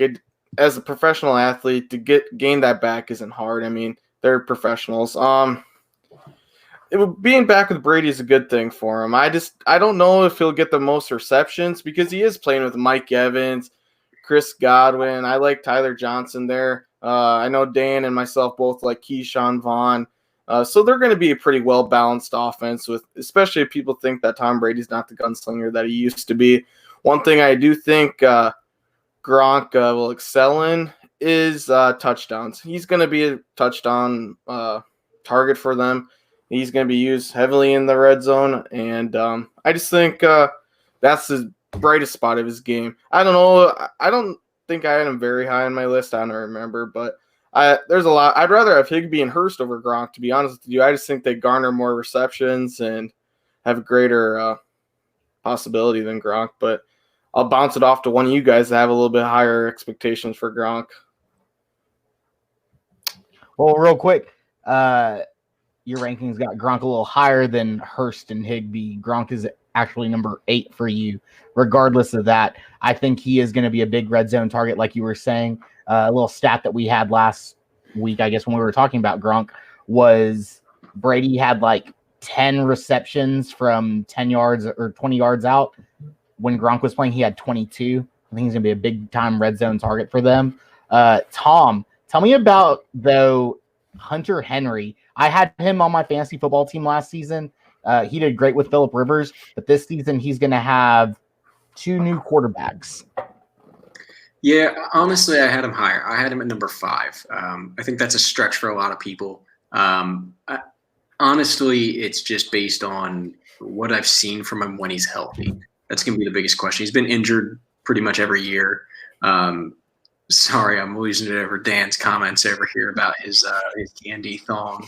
As a professional athlete, to gain that back isn't hard. I mean, they're professionals. Being back with Brady is a good thing for him. I don't know if he'll get the most receptions because he is playing with Mike Evans, Chris Godwin. I like Tyler Johnson there. I know Dan and myself both like Keyshawn Vaughn. So they're going to be a pretty well-balanced offense, with especially if people think that Tom Brady's not the gunslinger that he used to be. One thing I do think Gronk will excel in is touchdowns. He's going to be a touchdown target for them. He's going to be used heavily in the red zone, and I just think that's the brightest spot of his game. I don't know. I don't think I had him very high on my list. I don't remember, but there's a lot. I'd rather have Higbee and Hurst over Gronk, to be honest with you. I just think they garner more receptions and have a greater possibility than Gronk, but I'll bounce it off to one of you guys that have a little bit higher expectations for Gronk.
Well, real quick, your rankings got Gronk a little higher than Hurst and Higbee. Gronk is actually number 8 for you. Regardless of that, I think he is going to be a big red zone target, like you were saying. A little stat that we had last week, I guess, when we were talking about Gronk, was Brady had like 10 receptions from 10 yards or 20 yards out. When Gronk was playing, he had 22. I think he's going to be a big-time red zone target for them. Tom, tell me about, though, Hunter Henry. I had him on my fantasy football team last season. He did great with Phillip Rivers, but this season he's going to have 2 new quarterbacks.
Yeah, honestly, I had him higher. I had him at number 5. I think that's a stretch for a lot of people. Honestly, it's just based on what I've seen from him when he's healthy. That's going to be the biggest question. He's been injured pretty much every year. Sorry, I'm losing it over Dan's comments over here about his candy thong.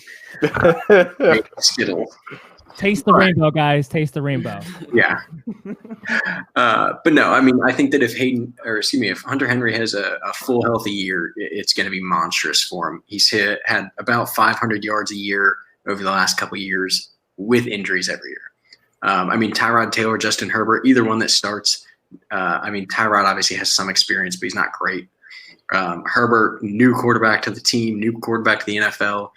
Skittle.
Taste the rainbow, guys. Taste the rainbow.
Yeah. But no, I mean, I think that if Hunter Henry has a full healthy year, it's going to be monstrous for him. He's had about 500 yards a year over the last couple of years with injuries every year. I mean, Tyrod Taylor, Justin Herbert, either one that starts. I mean, Tyrod obviously has some experience, but he's not great. Herbert, new quarterback to the team, new quarterback to the NFL.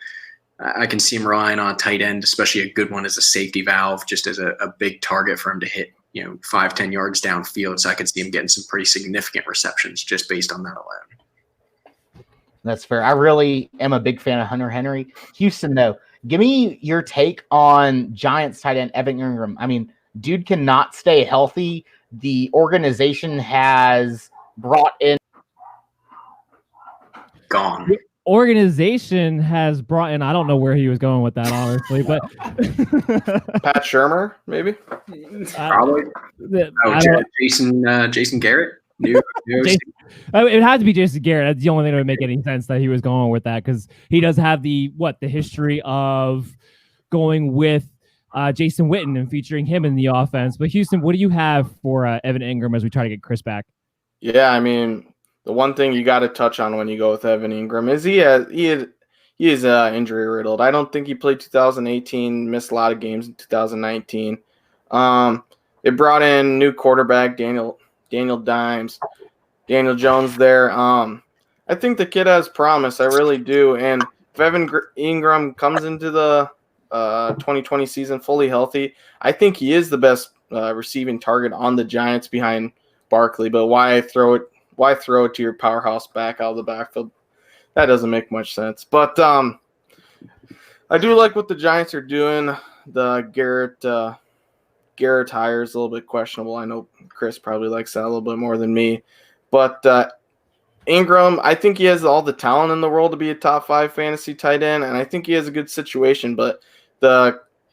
I can see him relying on a tight end, especially a good one as a safety valve, just as a big target for him to hit, 5-10 yards downfield. So I could see him getting some pretty significant receptions just based on that alone.
That's fair. I really am a big fan of Hunter Henry. Houston, though, give me your take on Giants tight end Evan Ingram. I mean, dude cannot stay healthy. The organization has brought in.
Gone.
The organization has brought in, I don't know where he was going with that, honestly, but
Pat Shurmur, maybe?
Probably. Jason Garrett.
Jason, it had to be Jason Garrett. That's the only thing that would make any sense that he was going with that, because he does have the history of going with Jason Witten and featuring him in the offense. But Houston, what do you have for Evan Ingram as we try to get Chris back?
Yeah, I mean, the one thing you got to touch on when you go with Evan Ingram is he is injury riddled. I don't think he played 2018, missed a lot of games in 2019. They brought in new quarterback Daniel Jones there. I think the kid has promise. I really do. And if Evan Ingram comes into the 2020 season fully healthy, I think he is the best receiving target on the Giants behind Barkley. But why throw it to your powerhouse back out of the backfield? That doesn't make much sense. But I do like what the Giants are doing. The Garrett hire is a little bit questionable. I know Chris probably likes that a little bit more than me. But Ingram, I think he has all the talent in the world to be a top 5 fantasy tight end, and I think he has a good situation. But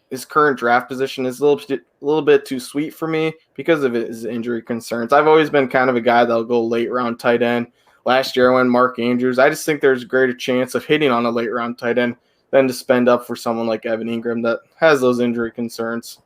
his current draft position is a little bit too sweet for me because of his injury concerns. I've always been kind of a guy that'll go late round tight end. Last year I went Mark Andrews. I just think there's a greater chance of hitting on a late round tight end than to spend up for someone like Evan Ingram that has those injury concerns.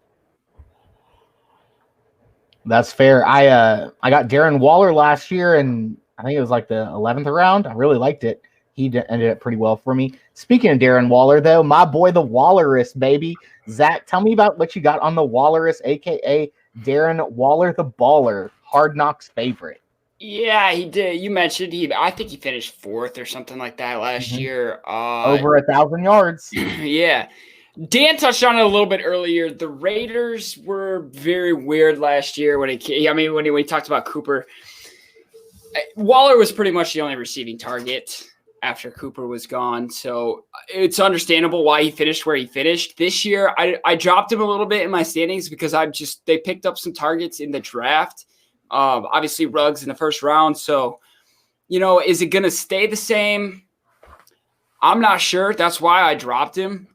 That's fair. I got Darren Waller last year, and I think it was like the 11th round. I really liked it. He ended up pretty well for me. Speaking of Darren Waller, though, my boy, the Wallerus, baby. Zach, tell me about what you got on the Wallerus, a.k.a. Darren Waller, the baller, Hard Knocks favorite.
Yeah, he did. You mentioned I think he finished 4th or something like that last year.
Over 1,000 yards.
Yeah. Dan touched on it a little bit earlier. The Raiders were very weird last year when he talked about Cooper. Waller was pretty much the only receiving target after Cooper was gone. So it's understandable why he finished where he finished. This year, I dropped him a little bit in my standings because they picked up some targets in the draft. Obviously, Ruggs in the first round. So, is it going to stay the same? I'm not sure. That's why I dropped him.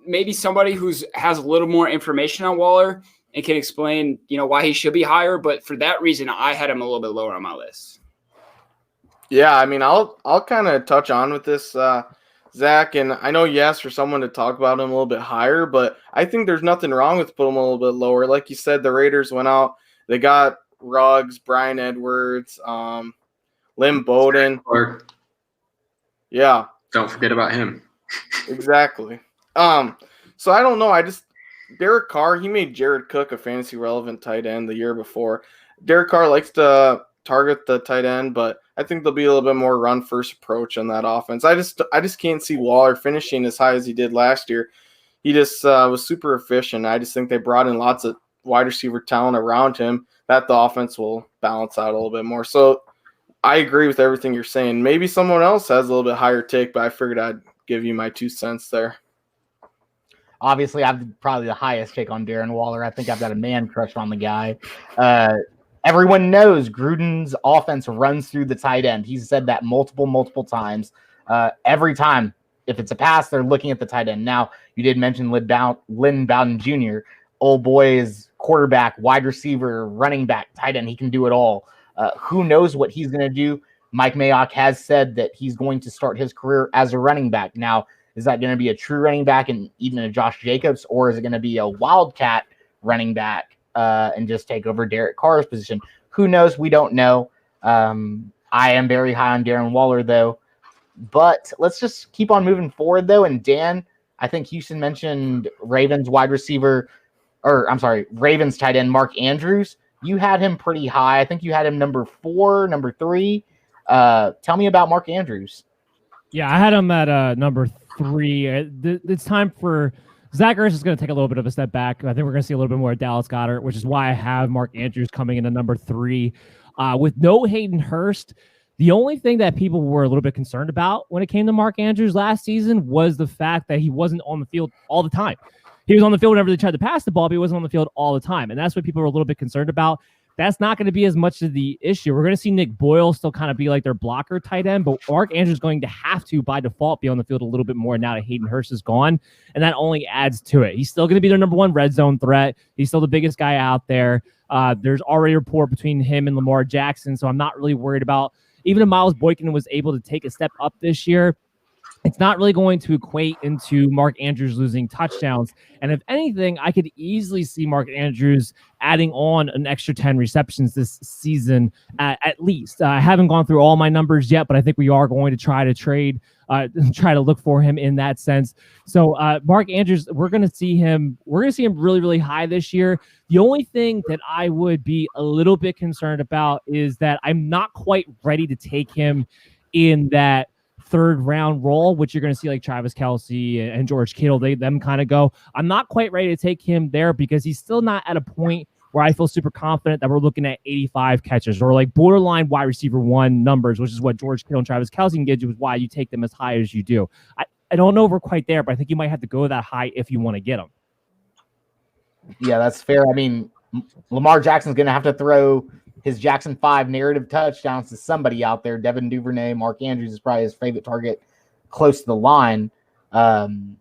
Maybe somebody has a little more information on Waller and can explain, why he should be higher. But for that reason, I had him a little bit lower on my list.
Yeah, I mean, I'll kind of touch on with this, Zach, and I know you asked for someone to talk about him a little bit higher, but I think there's nothing wrong with putting him a little bit lower. Like you said, the Raiders went out. They got Ruggs, Bryan Edwards, Lynn Bowden. Yeah.
Don't forget about him.
Exactly. So I don't know. Derek Carr, he made Jared Cook a fantasy relevant tight end the year before. Derek Carr likes to target the tight end, but I think there'll be a little bit more run first approach on that offense. I just can't see Waller finishing as high as he did last year. He just was super efficient. I just think they brought in lots of wide receiver talent around him that the offense will balance out a little bit more. So I agree with everything you're saying. Maybe someone else has a little bit higher take, but I figured I'd give you my 2 cents there.
Obviously, I've probably the highest take on Darren Waller. I think I've got a man crush on the guy. Everyone knows Gruden's offense runs through the tight end. He's said that multiple times. Every time, if it's a pass, they're looking at the tight end. Now, you did mention Lynn Bowden Jr. Old boy is quarterback, wide receiver, running back, tight end. He can do it all. Who knows what he's going to do? Mike Mayock has said that he's going to start his career as a running back. Now, is that going to be a true running back and even a Josh Jacobs, or is it going to be a wildcat running back and just take over Derek Carr's position? Who knows? We don't know. I am very high on Darren Waller, though. But let's just keep on moving forward, though. And Dan, I think Houston mentioned Ravens tight end Mark Andrews. You had him pretty high. I think you had him number 4, number 3. Tell me about Mark Andrews.
Yeah, I had him at number 3. It's time for Zach Ertz is going to take a little bit of a step back. I think we're going to see a little bit more of Dallas Goedert, which is why I have Mark Andrews coming in at number 3. With no Hayden Hurst, the only thing that people were a little bit concerned about when it came to Mark Andrews last season was the fact that he wasn't on the field all the time. He was on the field whenever they tried to pass the ball, but he wasn't on the field all the time. And that's what people were a little bit concerned about. that's not going to be as much of the issue. We're going to see Nick Boyle still kind of be like their blocker tight end, but Mark Andrews is going to have to, by default, be on the field a little bit more now that Hayden Hurst is gone, and that only adds to it. He's still going to be their number one red zone threat. He's still the biggest guy out there. There's already a rapport between him and Lamar Jackson, so I'm not really worried about, even if Miles Boykin was able to take a step up this year, it's not really going to equate into Mark Andrews losing touchdowns. And if anything, I could easily see Mark Andrews adding on an extra 10 receptions this season at least. I haven't gone through all my numbers yet, but I think we are going to try to look for him in that sense. So Mark Andrews, we're going to see him really, really high this year. The only thing that I would be a little bit concerned about is that I'm not quite ready to take him in that third round role, which you're going to see like Travis Kelce and George Kittle, them kind of go. I'm not quite ready to take him there because he's still not at a point where I feel super confident that we're looking at 85 catches or like borderline wide receiver 1 numbers, which is what George Kittle and Travis Kelce can get you, is why you take them as high as you do. I don't know if we're quite there, but I think you might have to go that high if you want to get them.
Yeah, that's fair. I mean, Lamar Jackson's going to have to throw his Jackson 5 narrative touchdowns to somebody out there. Devin Duvernay, Mark Andrews is probably his favorite target close to the line. Who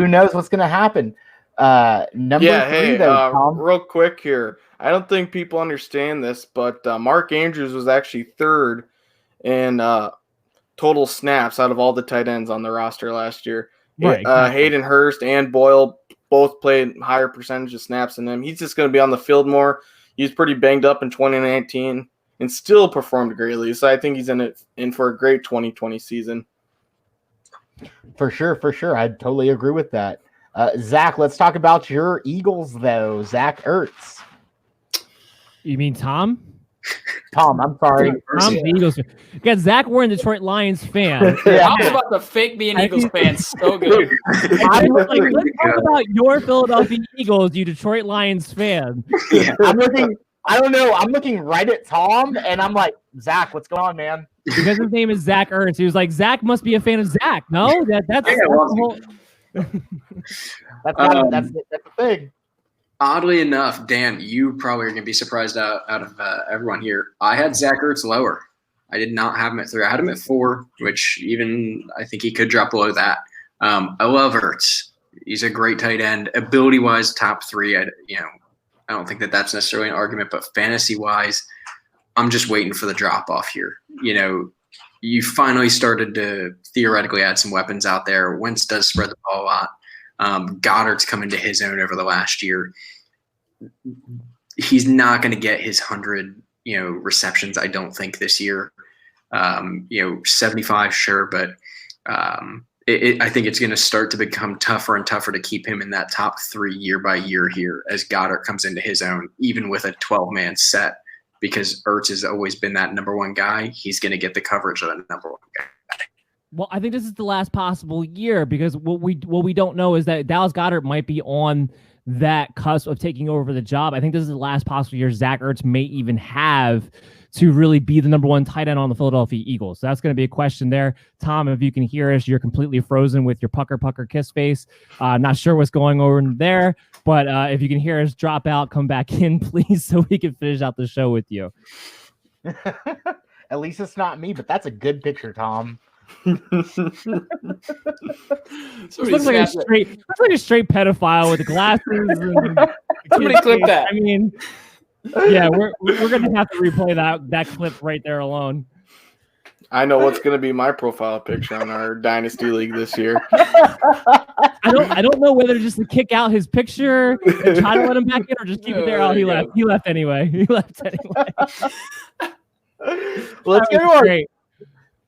knows what's going to happen? Number 3, though, Tom.
Real quick here. I don't think people understand this, but Mark Andrews was actually third in total snaps out of all the tight ends on the roster last year. Right. Hayden Hurst and Boyle both played higher percentage of snaps than him. He's just going to be on the field more. He was pretty banged up in 2019 and still performed greatly. So I think he's in for a great 2020 season.
For sure. I totally agree with that. Zach, let's talk about your Eagles, though. Zach Ertz.
You mean Tom?
Tom, I'm sorry.
Tom's the Eagles. Got Zach Warren, Detroit Lions fan.
Yeah. I was about to fake me an Eagles fan. So good.
I was like, let's talk about your Philadelphia Eagles, you Detroit Lions fan.
I'm looking right at Tom, and I'm like, Zach, what's going on, man?
Because his name is Zach Ertz. He was like, Zach must be a fan of Zach. No, that's the
thing.
Oddly enough, Dan, you probably are going to be surprised out of everyone here. I had Zach Ertz lower. I did not have him at 3. I had him at 4, which even I think he could drop below that. I love Ertz. He's a great tight end. Ability-wise, top 3. I don't think that's necessarily an argument, but fantasy-wise, I'm just waiting for the drop-off here. You finally started to theoretically add some weapons out there. Wentz does spread the ball a lot. Goddard's come into his own over the last year. He's not going to get his 100, receptions, I don't think, this year. 75, sure, but I think it's going to start to become tougher and tougher to keep him in that top 3 year by year here as Goddard comes into his own, even with a 12-man set, because Ertz has always been that number 1 guy. He's going to get the coverage of the number 1 guy.
Well, I think this is the last possible year because what we don't know is that Dallas Goedert might be on that cusp of taking over the job. I think this is the last possible year Zach Ertz may even have to really be the number 1 tight end on the Philadelphia Eagles. So that's going to be a question there. Tom, if you can hear us, you're completely frozen with your pucker kiss face. Not sure what's going on there, but if you can hear us, drop out, come back in, please, so we can finish out the show with you.
At least it's not me, but that's a good picture, Tom.
Looks like a straight pedophile with the glasses.
Somebody clip that.
I mean, yeah, we're gonna have to replay that clip right there alone.
I know what's gonna be my profile picture on our Dynasty League this year.
I don't know whether just to kick out his picture and try to let him back in or just keep it there. Oh, he left. He left anyway.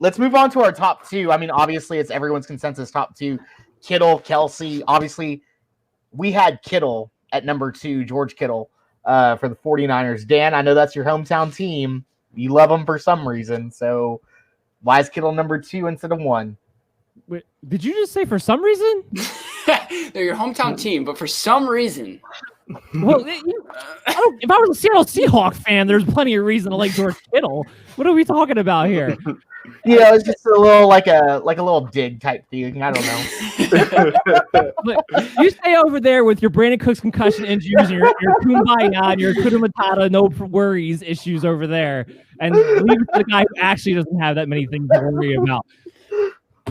Let's move on to our top 2. I mean, obviously, it's everyone's consensus top 2. Kittle, Kelce. Obviously, we had Kittle at number 2, George Kittle, for the 49ers. Dan, I know that's your hometown team. You love them for some reason. So why is Kittle number 2 instead of 1?
Wait, did you just say for some reason?
They're your hometown team, but for some reason.
Well, if I was a Seattle Seahawks fan, there's plenty of reason to like George Kittle. What are we talking about here?
Yeah, it's just a little like a little dig type thing. I don't know.
But you stay over there with your Brandon Cooks concussion injuries and your Kumbaya and your Kuda Matata no worries issues over there, and leave it to the guy who actually doesn't have that many things to worry about.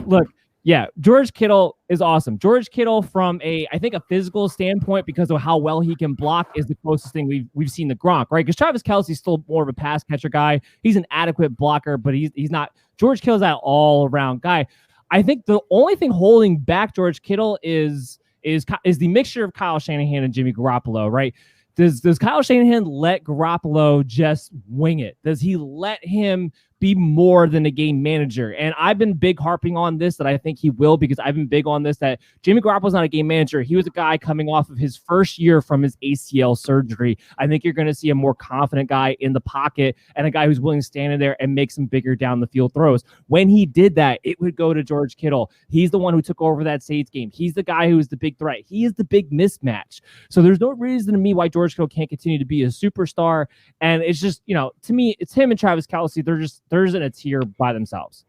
Look, yeah, George Kittle is awesome. George Kittle, from I think a physical standpoint, because of how well he can block, is the closest thing we've seen to Gronk, right? Because Travis Kelce's still more of a pass catcher guy. He's an adequate blocker, but he's not. George Kittle's that all around guy. I think the only thing holding back George Kittle is the mixture of Kyle Shanahan and Jimmy Garoppolo, right? Does Kyle Shanahan let Garoppolo just wing it? Does he let him be more than a game manager? And I've been big harping on this, that I think he will, because I've been big on this, that Jimmy Garoppolo's not a game manager. He was a guy coming off of his first year from his ACL surgery. I think you're going to see a more confident guy in the pocket and a guy who's willing to stand in there and make some bigger down the field throws. When he did that, it would go to George Kittle. He's the one who took over that Saints game. He's the guy who is the big threat. He is the big mismatch. So there's no reason to me why George Kittle can't continue to be a superstar. And it's just, to me, it's him and Travis Kelce. They're in a tier by themselves.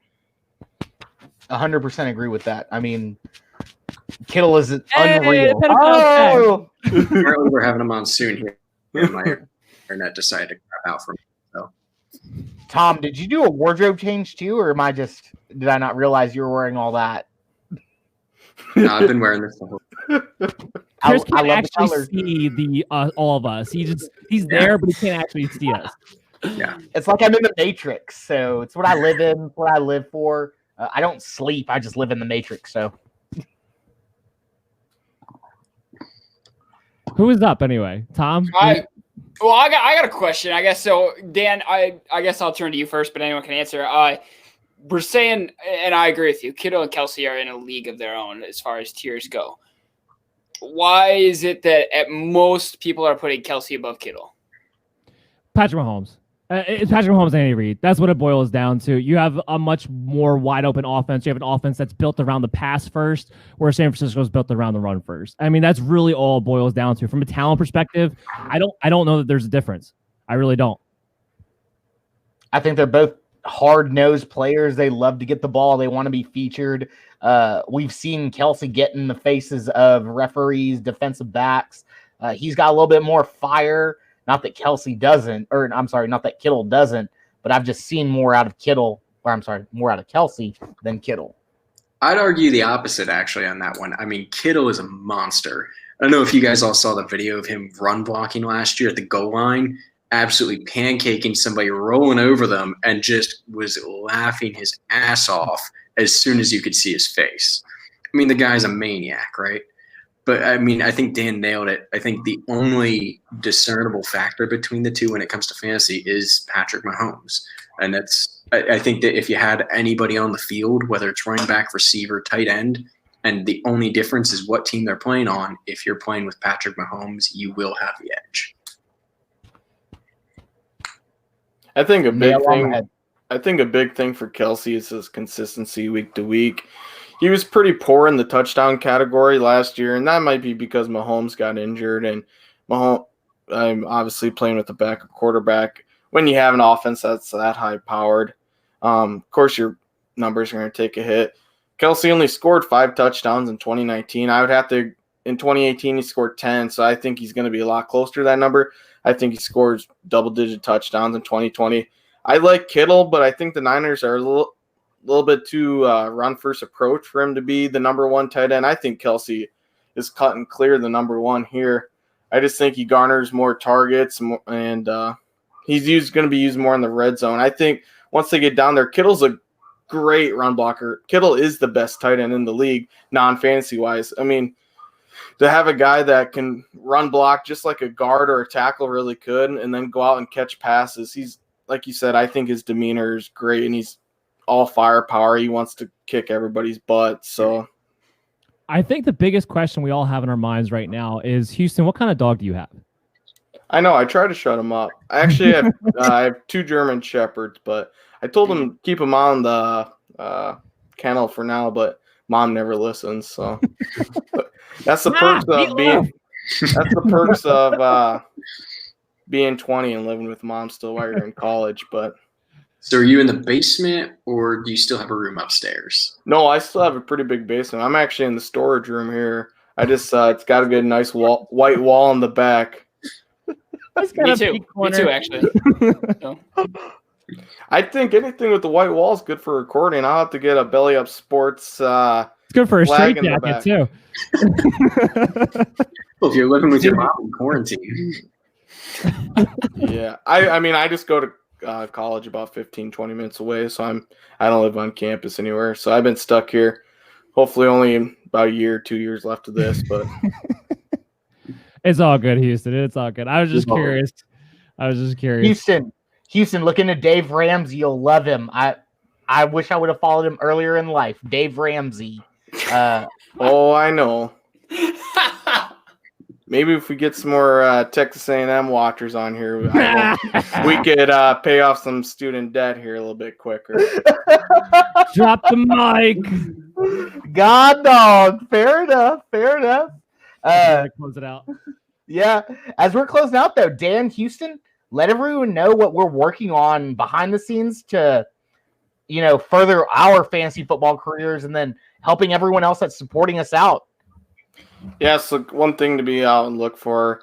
100% agree with that. I mean, Kittle is unreal.
Apparently, we're having a monsoon here. My internet decided to crap out for me. So,
Tom, did you do a wardrobe change too, or did I not realize you were wearing all that?
No, I've been wearing this the whole.
Chris
I
can't
love
actually see all of us. He's there, but he can't actually see us.
Yeah,
it's like I'm in the Matrix, so it's what I live in, what I live for. I don't sleep; I just live in the Matrix. So,
who is up anyway? Tom.
I got a question. I guess so. Dan, I guess I'll turn to you first, but anyone can answer. We're saying, and I agree with you, Kittle and Kelce are in a league of their own as far as tiers go. Why is it that at most people are putting Kelce above Kittle?
Patrick Mahomes. It's Patrick Mahomes and Andy Reid. That's what it boils down to. You have a much more wide open offense. You have an offense that's built around the pass first, where San Francisco is built around the run first. I mean, that's really all it boils down to. From a talent perspective, I don't know that there's a difference. I really don't.
I think they're both hard-nosed players. They love to get the ball. They want to be featured. We've seen Kelce get in the faces of referees, defensive backs. He's got a little bit more fire. Not that Kelce doesn't, or I'm sorry, not that Kittle doesn't, but I've just seen more out of Kelce than Kittle.
I'd argue the opposite, actually, on that one. I mean, Kittle is a monster. I don't know if you guys all saw the video of him run blocking last year at the goal line, absolutely pancaking somebody, rolling over them, and just was laughing his ass off as soon as you could see his face. I mean, the guy's a maniac, right? But, I mean, I think Dan nailed it. I think the only discernible factor between the two when it comes to fantasy is Patrick Mahomes. And I think that if you had anybody on the field, whether it's running back, receiver, tight end, and the only difference is what team they're playing on, if you're playing with Patrick Mahomes, you will have the edge.
I think a big thing for Kelce is his consistency week to week. He was pretty poor in the touchdown category last year, and that might be because Mahomes got injured, and I'm obviously playing with a backup quarterback. When you have an offense that's that high-powered, of course your numbers are going to take a hit. Kelce only scored 5 touchdowns in 2019. In 2018, he scored 10, so I think he's going to be a lot closer to that number. I think he scores double-digit touchdowns in 2020. I like Kittle, but I think the Niners are a little bit too run-first approach for him to be the number one tight end. I think Kelce is cutting clear the number one here. I just think he garners more targets, and he's going to be used more in the red zone. I think once they get down there, Kittle's a great run blocker. Kittle is the best tight end in the league, non-fantasy-wise. I mean, to have a guy that can run block just like a guard or a tackle really could, and then go out and catch passes. He's, like you said, I think his demeanor is great, and he's all firepower. He wants to kick everybody's butt. So
I think the biggest question we all have in our minds right now is, Houston, what kind of dog do you have?
I know. I try to shut him up. I actually have I have 2 German Shepherds, but I told him to keep him on the kennel for now, but Mom never listens. So that's the perks of That's the perks of being 20 and living with mom still while you're in college. But
So are you in the basement, or do you still have a room upstairs?
no, I still have a pretty big basement. I'm actually in the storage room here. I just it's got a good nice white wall in the back.
Me too, actually. So.
It's
I think anything with the white wall is good for recording. I'll have to get a Belly Up Sports.
good for a
Flag
straight
in the
jacket
back.
too.
Well, if you're living with your mom in quarantine.
Yeah, I mean, I just go to college about 15, 20 minutes away, so I don't live on campus anywhere. So I've been stuck here. Hopefully, only about a year, 2 years left of this, but
It's all good, Houston. It's all good. I was just curious.
Houston, look into Dave Ramsey. You'll love him. I wish I would have followed him earlier in life. Dave Ramsey.
oh, I know. Maybe if we get some more Texas A&M watchers on here, we could pay off some student debt here a little bit quicker.
Drop the mic.
God dog. Fair enough.
Close it out.
Yeah. As we're closing out though, Dan, Houston, let everyone know what we're working on behind the scenes to, further our fantasy football careers and then helping everyone else that's supporting us out.
Yeah, so one thing to be out and look for,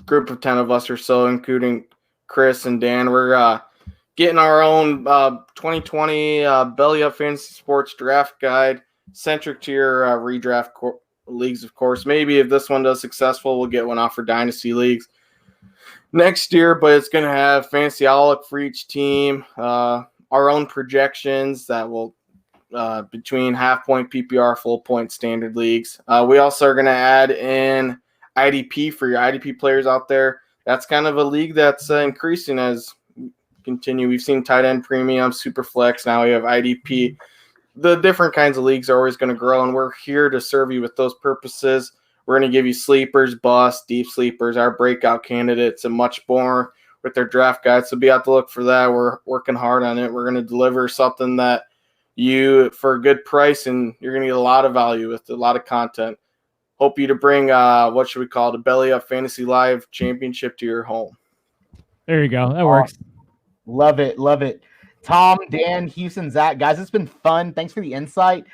group of 10 of us or so, including Chris and Dan, we're getting our own 2020 Belly Up Fantasy Sports Draft Guide, centric to your redraft leagues, of course. Maybe if this one does successful, we'll get one off for Dynasty Leagues next year, but it's going to have fantasy outlook for each team, our own projections that will between half-point PPR, full-point standard leagues. We also are going to add in IDP for your IDP players out there. That's kind of a league that's increasing as we continue. We've seen tight end premium, super flex. Now we have IDP. The different kinds of leagues are always going to grow, and we're here to serve you with those purposes. We're going to give you sleepers, busts, deep sleepers, our breakout candidates, and much more with their draft guides. So be out to look for that. We're working hard on it. We're going to deliver something that you for a good price, and you're going to get a lot of value with a lot of content. Hope you to bring what should we call it, a Belly Up Fantasy Live Championship to your home.
There you go. That works.
Love it. Tom, Dan, Houston, Zach, guys, it's been fun. Thanks for the insight.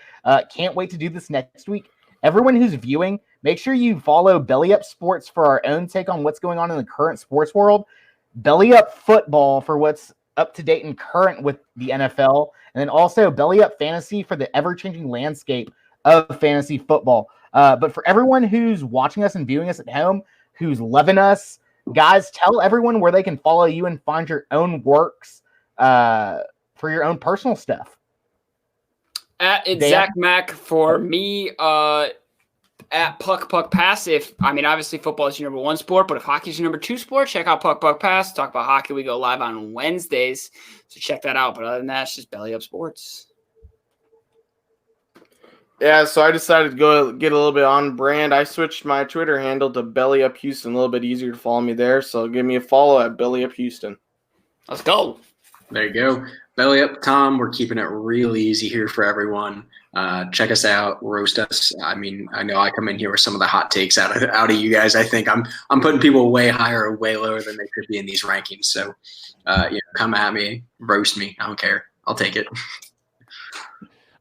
Can't wait to do this next week. Everyone who's viewing, make sure you follow Belly Up Sports for our own take on what's going on in the current sports world. Belly Up Football for what's up to date and current with the NFL. And then also Belly Up Fantasy for the ever-changing landscape of fantasy football. But for everyone who's watching us and viewing us at home, who's loving us, guys, tell everyone where they can follow you and find your own works for your own personal stuff.
It's Zach Mack for me. At Puck Pass. Obviously football is your number one sport, but if hockey is your number two sport, check out Puck Pass. Talk about hockey. We go live on Wednesdays, so check that out. But other than that, it's just Belly Up Sports.
Yeah, so I decided to go get a little bit on brand. I switched my Twitter handle to Belly Up Houston, a little bit easier to follow me there. So give me a follow at Belly Up Houston.
Let's go.
There you go. Belly Up Tom, we're keeping it real easy here for everyone. Check us out, roast us. I mean, I know I come in here with some of the hot takes out of you guys. I think I'm putting people way higher or way lower than they could be in these rankings. So, come at me, roast me. I don't care. I'll take it.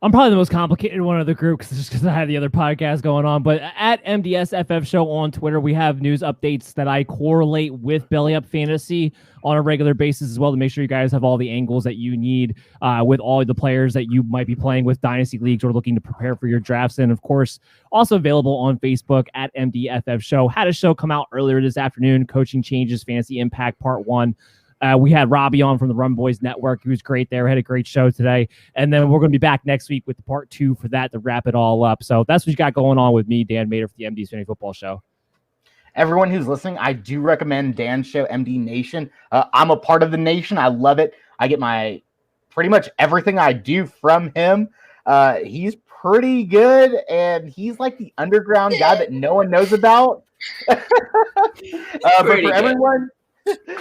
I'm probably the most complicated one of the group just because I have the other podcast going on. But at MDSFF Show on Twitter, we have news updates that I correlate with Belly Up Fantasy on a regular basis as well to make sure you guys have all the angles that you need with all the players that you might be playing with Dynasty Leagues or looking to prepare for your drafts. And, of course, also available on Facebook at MDFF Show. Had a show come out earlier this afternoon, Coaching Changes, Fantasy Impact Part 1. We had Robbie on from the Run Boys Network. He was great there. We had a great show today. And then we're going to be back next week with the part 2 for that to wrap it all up. So that's what you got going on with me, Dan Mader, for the MD's Fantasy Football Show.
Everyone who's listening, I do recommend Dan's show, MD Nation. I'm a part of the nation. I love it. I get my pretty much everything I do from him. He's pretty good, and he's like the underground guy that no one knows about.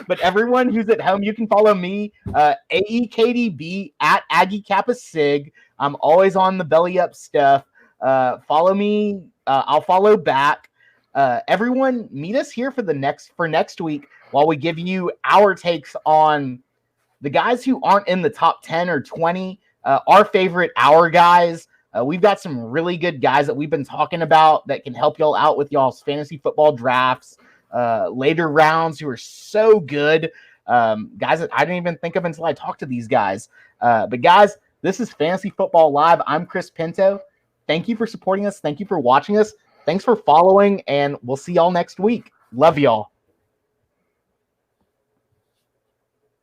But everyone who's at home, you can follow me, AEKDB at Aggie Kappa Sig. I'm always on the Belly Up stuff. Follow me. I'll follow back. Everyone, meet us here for next week while we give you our takes on the guys who aren't in the top 10 or 20, our favorite hour guys. We've got some really good guys that we've been talking about that can help y'all out with y'all's fantasy football drafts, later rounds, who are so good. Guys that I didn't even think of until I talked to these guys. But guys, this is Fantasy Football Live. I'm Chris Pinto. Thank you for supporting us. Thank you for watching us. Thanks for following, and we'll see y'all next week. Love y'all.